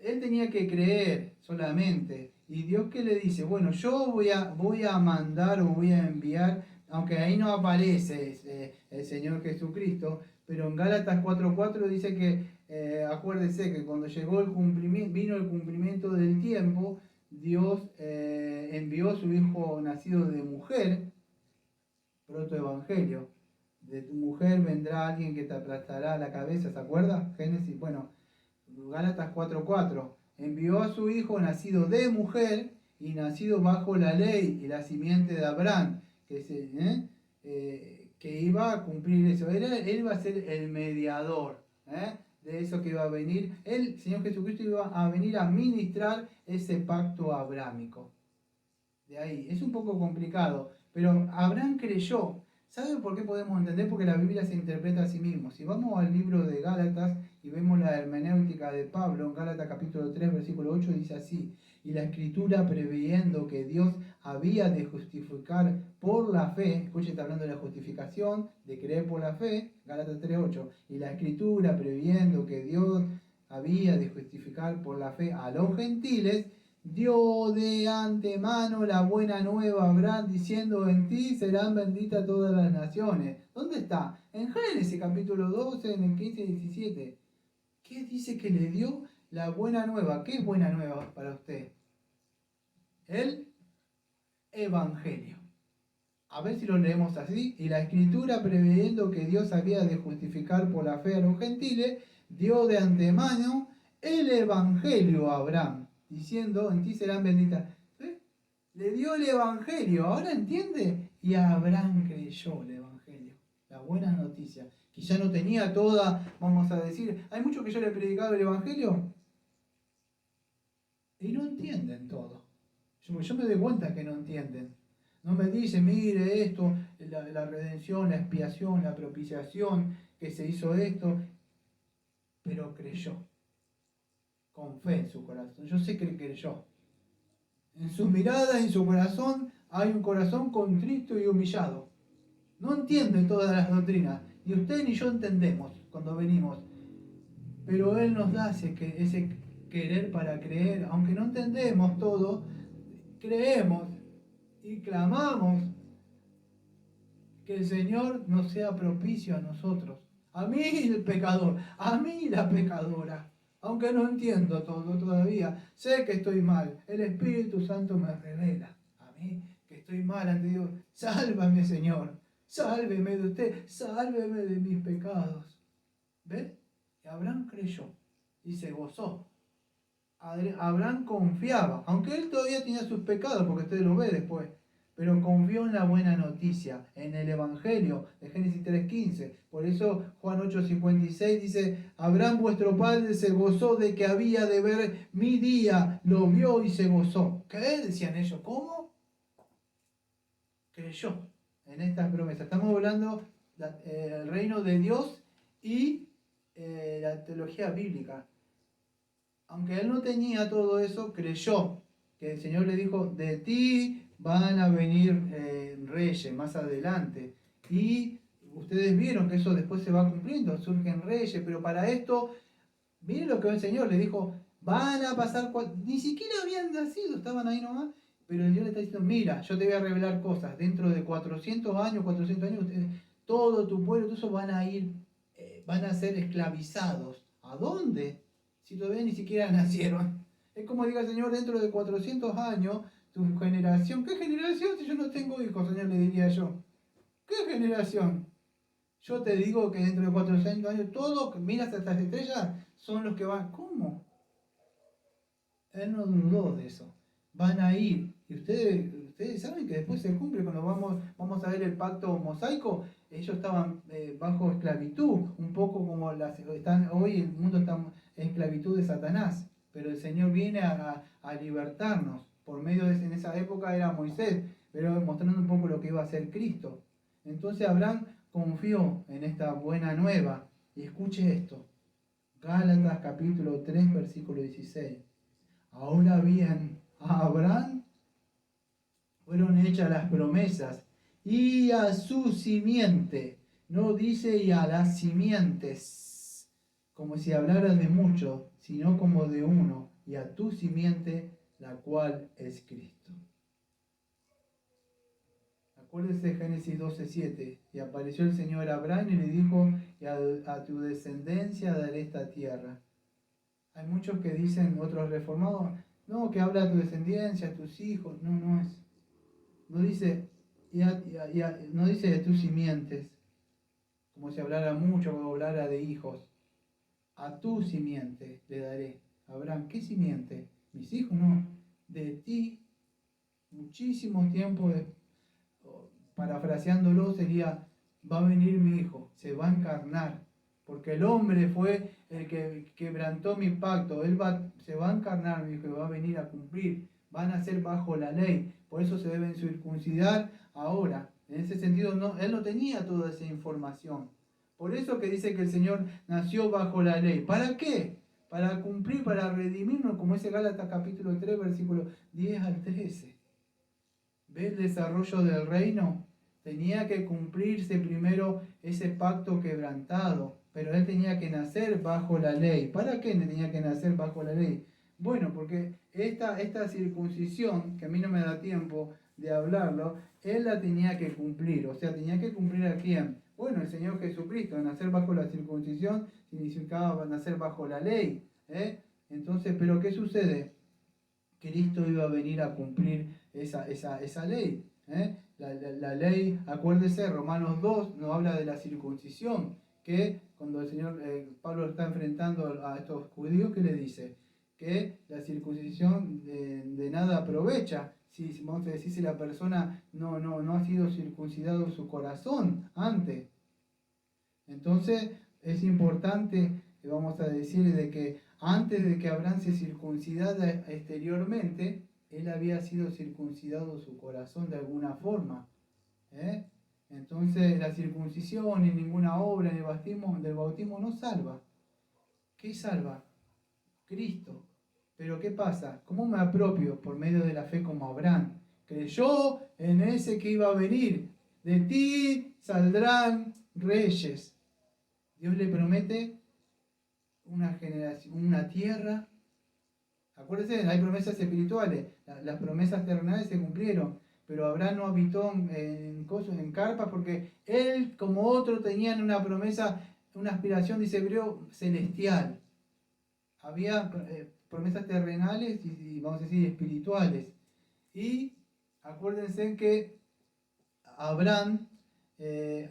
Él tenía que creer solamente. ¿Y Dios qué le dice? Bueno, yo voy a mandar o voy a enviar, aunque ahí no aparece el Señor Jesucristo, pero en Gálatas 4:4 dice que acuérdese que cuando llegó vino el cumplimiento del tiempo, Dios envió a su Hijo nacido de mujer, protoevangelio. De tu mujer vendrá alguien que te aplastará la cabeza, ¿se acuerda? Génesis, bueno, Gálatas 4:4. Envió a su Hijo nacido de mujer y nacido bajo la ley y la simiente de Abraham, que iba a cumplir eso. Él iba a ser el mediador de eso que iba a venir. El Señor Jesucristo iba a venir a ministrar ese pacto abrámico. De ahí, es un poco complicado, pero Abraham creyó. ¿Sabe por qué podemos entender? Porque la Biblia se interpreta a sí mismo. Si vamos al libro de Gálatas y vemos la hermenéutica de Pablo, en Gálatas capítulo 3, versículo 8, dice así: y la Escritura, previendo que Dios había de justificar por la fe, escuche, está hablando de la justificación, de creer por la fe, Gálatas 3, 8, y la Escritura, previendo que Dios había de justificar por la fe a los gentiles, dio de antemano la buena nueva a Abraham, diciendo: en ti serán benditas todas las naciones. ¿Dónde está? En Génesis capítulo 12, en el 15 y 17. ¿Qué dice que le dio la buena nueva? ¿Qué es buena nueva para usted? El Evangelio. A ver si lo leemos así. Y la Escritura, preveyendo que Dios había de justificar por la fe a los gentiles, dio de antemano el Evangelio a Abraham, diciendo: en ti serán benditas. ¿Sí? Le dio el Evangelio, ¿ahora entiende? Y Abraham creyó el Evangelio, la buena noticia. Quizá no tenía toda, vamos a decir, hay muchos que yo le he predicado el Evangelio y no entienden todo. Yo me doy cuenta que no entienden. No me dicen: mire esto, la redención, la expiación, la propiciación, que se hizo esto, pero creyó, con fe en su corazón. Yo sé que creyó. En sus miradas, en su corazón, hay un corazón contrito y humillado. No entienden todas las doctrinas, ni usted ni yo entendemos cuando venimos, pero Él nos da ese querer para creer. Aunque no entendemos todo, creemos y clamamos que el Señor nos sea propicio a nosotros, a mí el pecador, a mí la pecadora. Aunque no entiendo todo todavía, sé que estoy mal. El Espíritu Santo me revela a mí que estoy mal ante Dios. Sálvame, Señor. Sálveme de usted. Sálveme de mis pecados. ¿Ves? Y Abraham creyó y se gozó. Abraham confiaba, aunque él todavía tenía sus pecados, porque usted lo ve después, pero confió en la buena noticia, en el Evangelio de Génesis 3:15. Por eso Juan 8:56 dice: Abraham vuestro padre se gozó de que había de ver mi día, lo vio y se gozó. ¿Qué decían ellos? ¿Cómo? Creyó en estas promesas. Estamos hablando del reino de Dios y la teología bíblica. Aunque él no tenía todo eso, creyó que el Señor le dijo: de ti van a venir reyes más adelante. Y ustedes vieron que eso después se va cumpliendo, surgen reyes, pero para esto, miren lo que el Señor le dijo: van a pasar, ni siquiera habían nacido, estaban ahí nomás, pero Dios le está diciendo: mira, yo te voy a revelar cosas, dentro de 400 años, ustedes, todo tu pueblo, todos van a ir, van a ser esclavizados. ¿A dónde? Si todavía ni siquiera nacieron. Es como diga el Señor: dentro de 400 años, tu generación. ¿Qué generación si yo no tengo hijos, Señor? Le diría yo. ¿Qué generación? Yo te digo que dentro de 400 años, todos que miras a estas estrellas son los que van. ¿Cómo? Él no dudó de eso. Van a ir. Y ustedes saben que después se cumple cuando vamos a ver el pacto mosaico. Ellos estaban bajo esclavitud, un poco como están hoy. El mundo está en esclavitud de Satanás, pero el Señor viene a libertarnos. Por medio en esa época era Moisés, pero mostrando un poco lo que iba a hacer Cristo. Entonces Abraham confió en esta buena nueva. Y escuche esto: Gálatas capítulo 3, versículo 16. Ahora bien, a Abraham fueron hechas las promesas, y a su simiente. No dice y a las simientes, como si hablara de mucho, sino como de uno, y a tu simiente, la cual es Cristo. Acuérdese de Génesis 12:7. Y apareció el Señor a Abraham y le dijo, y a tu descendencia daré esta tierra. Hay muchos que dicen, otros reformados, no, que habla a tu descendencia, a tus hijos. No, no es. No dice, no dice de tus simientes, como si hablara mucho o hablara de hijos. A tu simiente le daré. Abraham, ¿qué simiente? Mis hijos, no. De ti, muchísimo tiempo, parafraseándolo sería, va a venir mi hijo, se va a encarnar. Porque el hombre fue el que quebrantó mi pacto. Se va a encarnar, mi hijo, y va a venir a cumplir. Van a ser bajo la ley. Por eso se deben circuncidar ahora. En ese sentido, él no tenía toda esa información. Por eso que dice que el Señor nació bajo la ley. ¿Para qué? Para cumplir, para redimirnos, como dice Gálatas capítulo 3, versículos 10 al 13. ¿Ve el desarrollo del reino? Tenía que cumplirse primero ese pacto quebrantado, pero él tenía que nacer bajo la ley. ¿Para qué tenía que nacer bajo la ley? Bueno, porque esta circuncisión, que a mí no me da tiempo de hablarlo, él la tenía que cumplir. O sea, tenía que cumplir ¿a quién? Bueno, el Señor Jesucristo. Nacer bajo la circuncisión significaba nacer bajo la ley. Entonces, ¿pero qué sucede? Cristo iba a venir a cumplir esa ley. La ley, acuérdese, Romanos 2 nos habla de la circuncisión, que cuando el Señor Pablo está enfrentando a estos judíos, ¿qué le dice? Que la circuncisión de nada aprovecha, vamos a decir, si la persona no ha sido circuncidado su corazón antes. Entonces es importante, vamos a decir, de que antes de que Abraham se circuncidara exteriormente, él había sido circuncidado su corazón de alguna forma. Entonces la circuncisión ni ninguna obra del bautismo no salva. ¿Qué salva? Cristo. Pero ¿qué pasa? ¿Cómo me apropio? Por medio de la fe como Abraham. Creyó en ese que iba a venir. De ti saldrán reyes. Dios le promete una generación, una tierra. Acuérdense, hay promesas espirituales. Las promesas terrenales se cumplieron. Pero Abraham no habitó en carpas porque él, como otro, tenían una promesa, una aspiración, dice Hebreo, celestial. Había promesas terrenales y vamos a decir espirituales. Y acuérdense que Abraham, de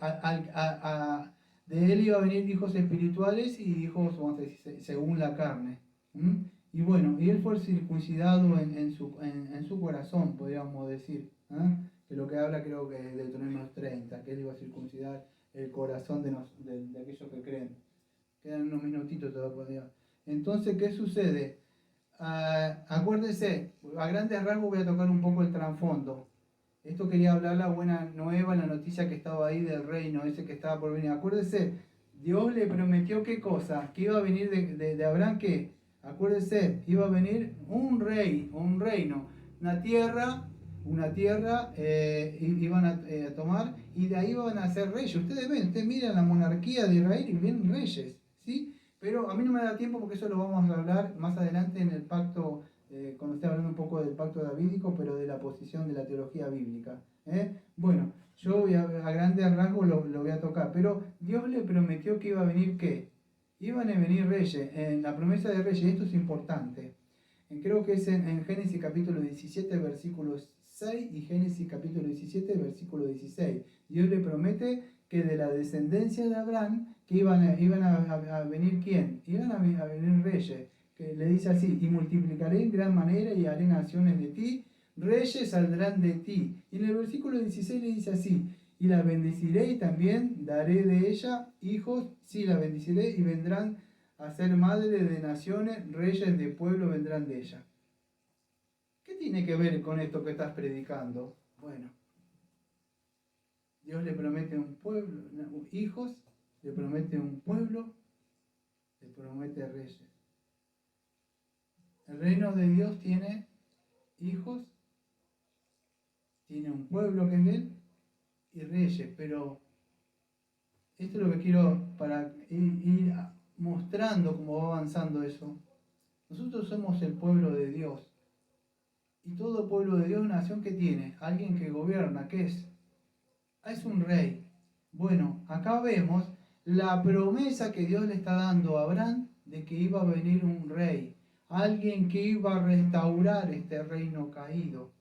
él iba a venir hijos espirituales y hijos, vamos a decir, según la carne. Y bueno, y él fue circuncidado en su corazón, podríamos decir. Que lo que habla creo que de Deuteronomio 30, que él iba a circuncidar el corazón de aquellos que creen. Quedan unos minutitos todavía. Entonces, ¿qué sucede? Acuérdense, a grandes rasgos voy a tocar un poco el trasfondo. Esto quería hablar la buena nueva, la noticia que estaba ahí del reino, ese que estaba por venir. Acuérdense, Dios le prometió qué cosa, que iba a venir de Abraham, ¿qué? Acuérdense, iba a venir un rey, un reino, una tierra iban a tomar y de ahí iban a ser reyes. Ustedes miran la monarquía de Israel y ven reyes, ¿sí? Pero a mí no me da tiempo porque eso lo vamos a hablar más adelante en el pacto, cuando esté hablando un poco del pacto davídico, pero de la posición de la teología bíblica. Bueno, yo a grandes rasgos lo voy a tocar, pero Dios le prometió que iba a venir ¿qué? Iban a venir reyes, en la promesa de reyes, esto es importante. Creo que es en Génesis capítulo 17, versículos 6 y Génesis capítulo 17, versículo 16. Dios le promete que de la descendencia de Abraham, que iban a venir ¿quién? Iban a venir reyes, que le dice así, y multiplicaré en gran manera y haré naciones de ti, reyes saldrán de ti. Y en el versículo 16 le dice así, y la bendeciré y también daré de ella hijos, sí, la bendeciré y vendrán a ser madre de naciones, reyes de pueblo vendrán de ella. ¿Qué tiene que ver con esto que estás predicando? Bueno, Dios le promete un pueblo, hijos, le promete un pueblo, le promete reyes. El reino de Dios tiene hijos, tiene un pueblo que es de él y reyes, pero esto es lo que quiero para ir mostrando cómo va avanzando eso. Nosotros somos el pueblo de Dios. Y todo pueblo de Dios es una nación que tiene, alguien que gobierna, ¿qué es? es un rey. Bueno, acá vemos la promesa que Dios le está dando a Abraham de que iba a venir un rey, alguien que iba a restaurar este reino caído.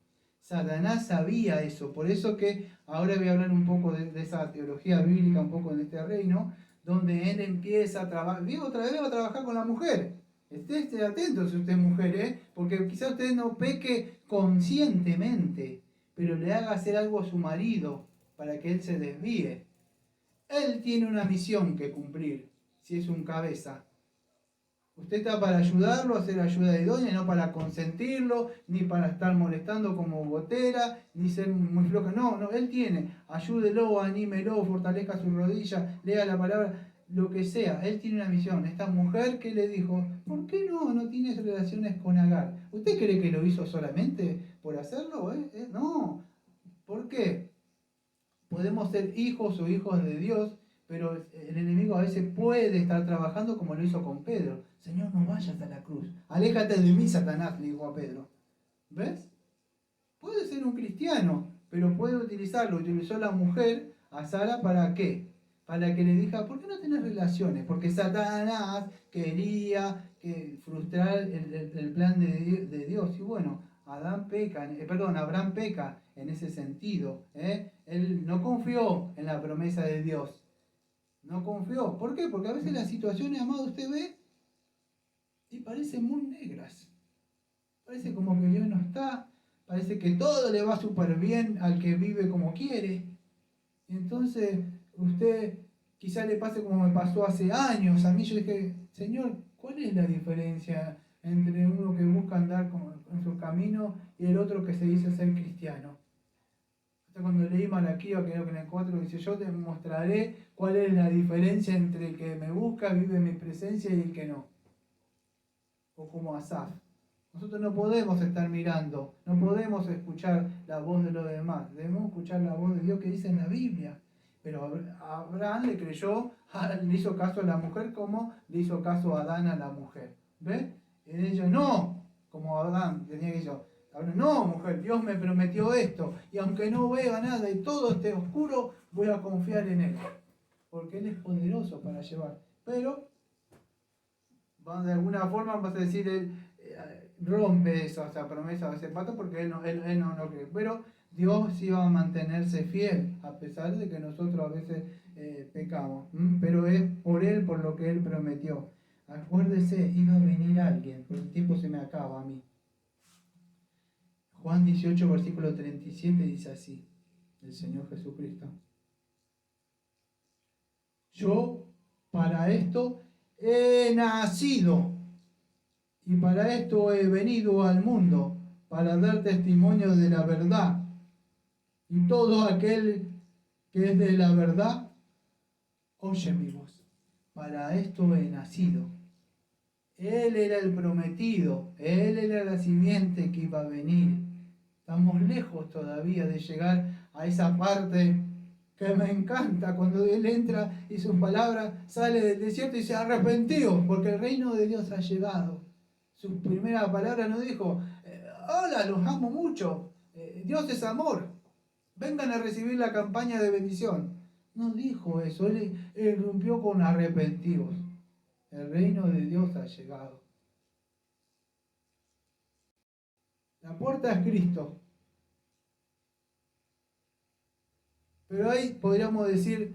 Satanás sabía eso, por eso que ahora voy a hablar un poco de esa teología bíblica, un poco de este reino, donde él empieza a trabajar, digo otra vez, va a trabajar con la mujer. Esté atento si usted es mujer, porque quizás usted no peque conscientemente, pero le haga hacer algo a su marido para que él se desvíe. Él tiene una misión que cumplir, si es un cabeza. Usted está para ayudarlo, hacer ayuda idónea, no para consentirlo, ni para estar molestando como gotera, ni ser muy floja. No, él tiene, ayúdelo, anímelo, fortalezca su rodilla, lea la palabra, lo que sea. Él tiene una misión. Esta mujer que le dijo, ¿por qué no tienes relaciones con Agar? ¿Usted cree que lo hizo solamente por hacerlo? No. ¿Por qué? Podemos ser hijos o hijos de Dios, pero el enemigo a veces puede estar trabajando como lo hizo con Pedro. Señor, no vayas a la cruz. Aléjate de mí, Satanás, le dijo a Pedro. ¿Ves? Puede ser un cristiano, pero puede utilizarlo. Utilizó la mujer a Sara ¿para qué? Para que le diga, ¿por qué no tenés relaciones? Porque Satanás quería frustrar el plan de Dios. Y bueno, Abraham peca en ese sentido. Él no confió en la promesa de Dios. No confió. ¿Por qué? Porque a veces las situaciones, amado, usted ve y parecen muy negras. Parece como que Dios no está. Parece que todo le va súper bien al que vive como quiere. Y entonces usted quizá le pase como me pasó hace años. A mí yo dije, Señor, ¿cuál es la diferencia entre uno que busca andar en su camino y el otro que se dice ser cristiano? Hasta cuando leí Malaquías, creo que en el 4, dice, yo te mostraré cuál es la diferencia entre el que me busca, vive en mi presencia y el que no. O como Asaf. Nosotros no podemos estar mirando, no podemos escuchar la voz de los demás, debemos escuchar la voz de Dios que dice en la Biblia. Pero Abraham le creyó, le hizo caso a la mujer como le hizo caso a Adán a la mujer. ¿Ve? Y ellos no, como Adán tenía que decir, no, mujer, Dios me prometió esto, y aunque no vea nada y todo esté oscuro, voy a confiar en Él, porque Él es poderoso para llevar. Pero, de alguna forma, vas a decir, Él rompe esa promesa o ese pacto porque él no cree. Pero Dios iba a mantenerse fiel, a pesar de que nosotros a veces pecamos. Pero es por Él, por lo que Él prometió. Acuérdese, iba a venir alguien, porque el tiempo se me acaba a mí. Juan 18, versículo 37 dice así, el Señor Jesucristo. Yo para esto he nacido y para esto he venido al mundo, para dar testimonio de la verdad. Y todo aquel que es de la verdad, oye mi voz. Para esto he nacido. Él era el prometido, Él era la simiente que iba a venir. Estamos lejos todavía de llegar a esa parte que me encanta cuando Él entra y sus palabras sale del desierto y dice arrepentidos porque el reino de Dios ha llegado. Su primera palabra no dijo, hola, los amo mucho, Dios es amor, vengan a recibir la campaña de bendición. No dijo eso, él rompió con arrepentidos. El reino de Dios ha llegado. La puerta es Cristo. Pero ahí podríamos decir,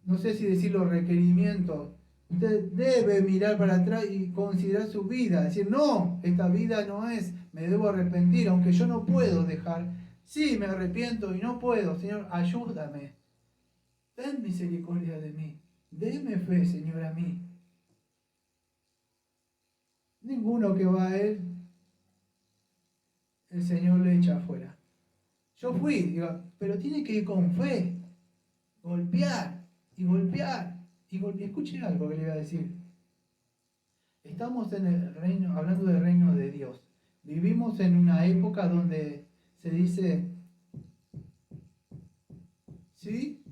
no sé si decir los requerimientos. Usted debe mirar para atrás y considerar su vida. Decir, no, esta vida no es, me debo arrepentir, aunque yo no puedo dejar. Sí, me arrepiento y no puedo. Señor, ayúdame. Ten misericordia de mí. Deme fe, Señor, a mí. Ninguno que va a Él, el Señor le echa afuera. Yo fui, digo, pero tiene que ir con fe. Golpear y golpear. Escuche algo que le iba a decir. Estamos en el reino, hablando del reino de Dios. Vivimos en una época donde se dice, ¿sí?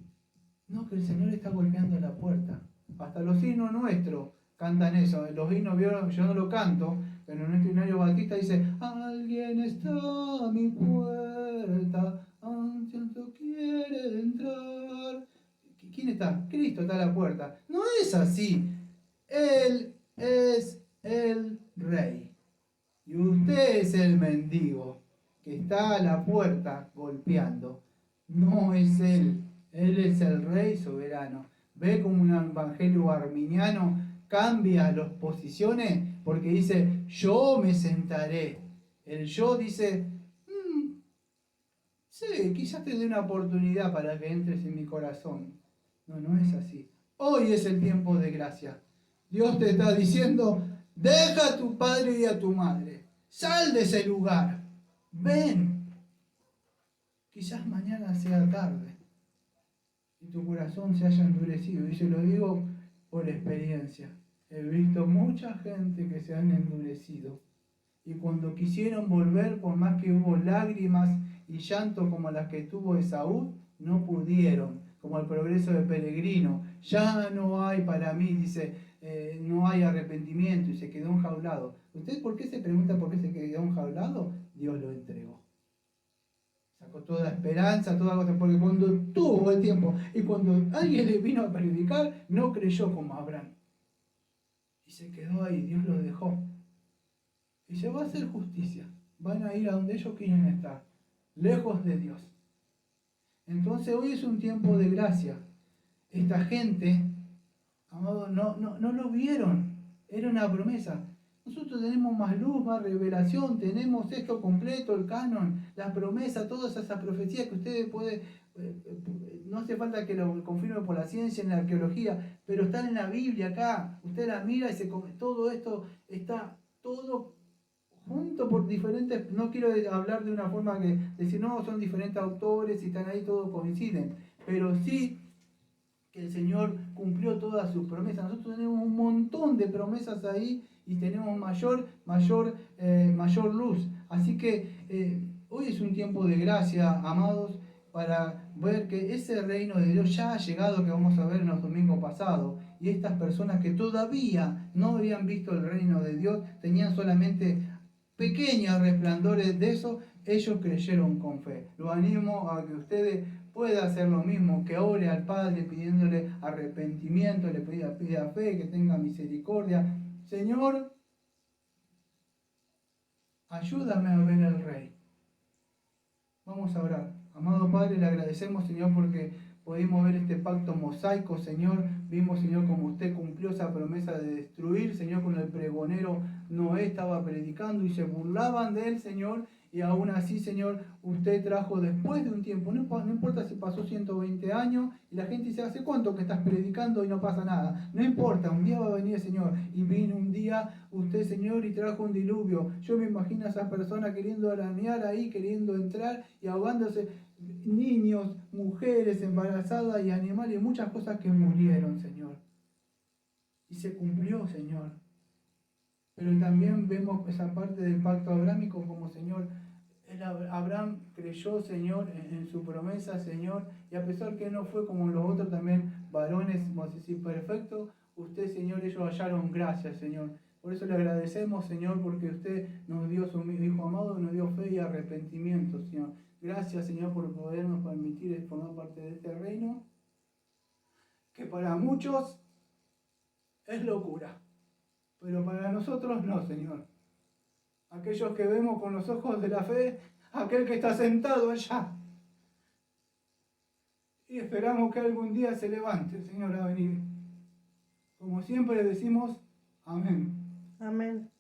No, que el Señor está golpeando la puerta. Hasta los himnos nuestros cantan eso. Los himnos, yo no lo canto, pero en nuestro himnario Batista dice, alguien está a mi puerta, ansioso quiere entrar. ¿quién está? Cristo está a la puerta. No es así. Él es el rey. Y usted es el mendigo que está a la puerta golpeando. No es él. Él es el rey soberano. Ve como un evangelio arminiano cambia las posiciones porque dice, yo me sentaré. El yo dice, sí, quizás te dé una oportunidad para que entres en mi corazón. No, no es así. Hoy es el tiempo de gracia. Dios te está diciendo, deja a tu padre y a tu madre. Sal de ese lugar. Ven. Quizás mañana sea tarde y tu corazón se haya endurecido. Y se lo digo por experiencia. He visto mucha gente que se han endurecido. Y cuando quisieron volver, por más que hubo lágrimas y llanto como las que tuvo Esaú, no pudieron, como el progreso de Peregrino. Ya no hay para mí, dice, no hay arrepentimiento y se quedó enjaulado. ¿Usted por qué se pregunta por qué se quedó enjaulado? Dios lo entregó. Sacó toda esperanza, toda cosa, porque cuando tuvo el tiempo y cuando alguien le vino a predicar, no creyó como Abraham. Y se quedó ahí, Dios lo dejó. Y se va a hacer justicia. Van a ir a donde ellos quieren estar, lejos de Dios. Entonces hoy es un tiempo de gracia. Esta gente, amado, no lo vieron. Era una promesa. Nosotros tenemos más luz, más revelación, tenemos esto completo, el canon, la promesa, todas esas profecías que ustedes pueden, no hace falta que lo confirme por la ciencia, en la arqueología, pero están en la Biblia acá. Usted la mira y todo esto está todo junto por diferentes, no quiero hablar de una forma que decir, no, son diferentes autores y están ahí, todos coinciden, pero sí que el Señor cumplió todas sus promesas. Nosotros tenemos un montón de promesas ahí y tenemos mayor luz. Así que hoy es un tiempo de gracia, amados, para ver que ese reino de Dios ya ha llegado, que vamos a ver en los domingos pasados. Y estas personas que todavía no habían visto el reino de Dios, tenían solamente pequeños resplandores de eso, ellos creyeron con fe. Lo animo a que ustedes puedan hacer lo mismo, que ore al Padre pidiéndole arrepentimiento, le pida fe, que tenga misericordia. Señor, ayúdame a ver el Rey. Vamos a orar. Amado Padre, le agradecemos, Señor, porque pudimos ver este pacto mosaico, Señor. Vimos, Señor, como usted cumplió esa promesa de destruir, Señor, con el pregonero Noé estaba predicando y se burlaban de él, Señor. Y aún así, Señor, usted trajo después de un tiempo, no importa si pasó 120 años y la gente dice, ¿hace cuánto que estás predicando y no pasa nada? No importa, un día va a venir el Señor. Y vino un día usted, Señor, y trajo un diluvio. Yo me imagino a esas personas queriendo arañar ahí, queriendo entrar y ahogándose. Niños, mujeres embarazadas y animales, y muchas cosas que murieron, Señor. Y se cumplió, Señor. Pero también vemos esa parte del pacto abrámico como, Señor, Abraham creyó, Señor, en su promesa, Señor, y a pesar que no fue como los otros también varones, vamos a decir, perfectos, usted, Señor, ellos hallaron gracia, Señor. Por eso le agradecemos, Señor, porque usted nos dio su Hijo amado, nos dio fe y arrepentimiento, Señor. Gracias, Señor, por podernos permitir formar parte de este reino, que para muchos es locura, pero para nosotros no, Señor. Aquellos que vemos con los ojos de la fe, aquel que está sentado allá. Y esperamos que algún día se levante, Señor, a venir. Como siempre decimos, amén. Amén.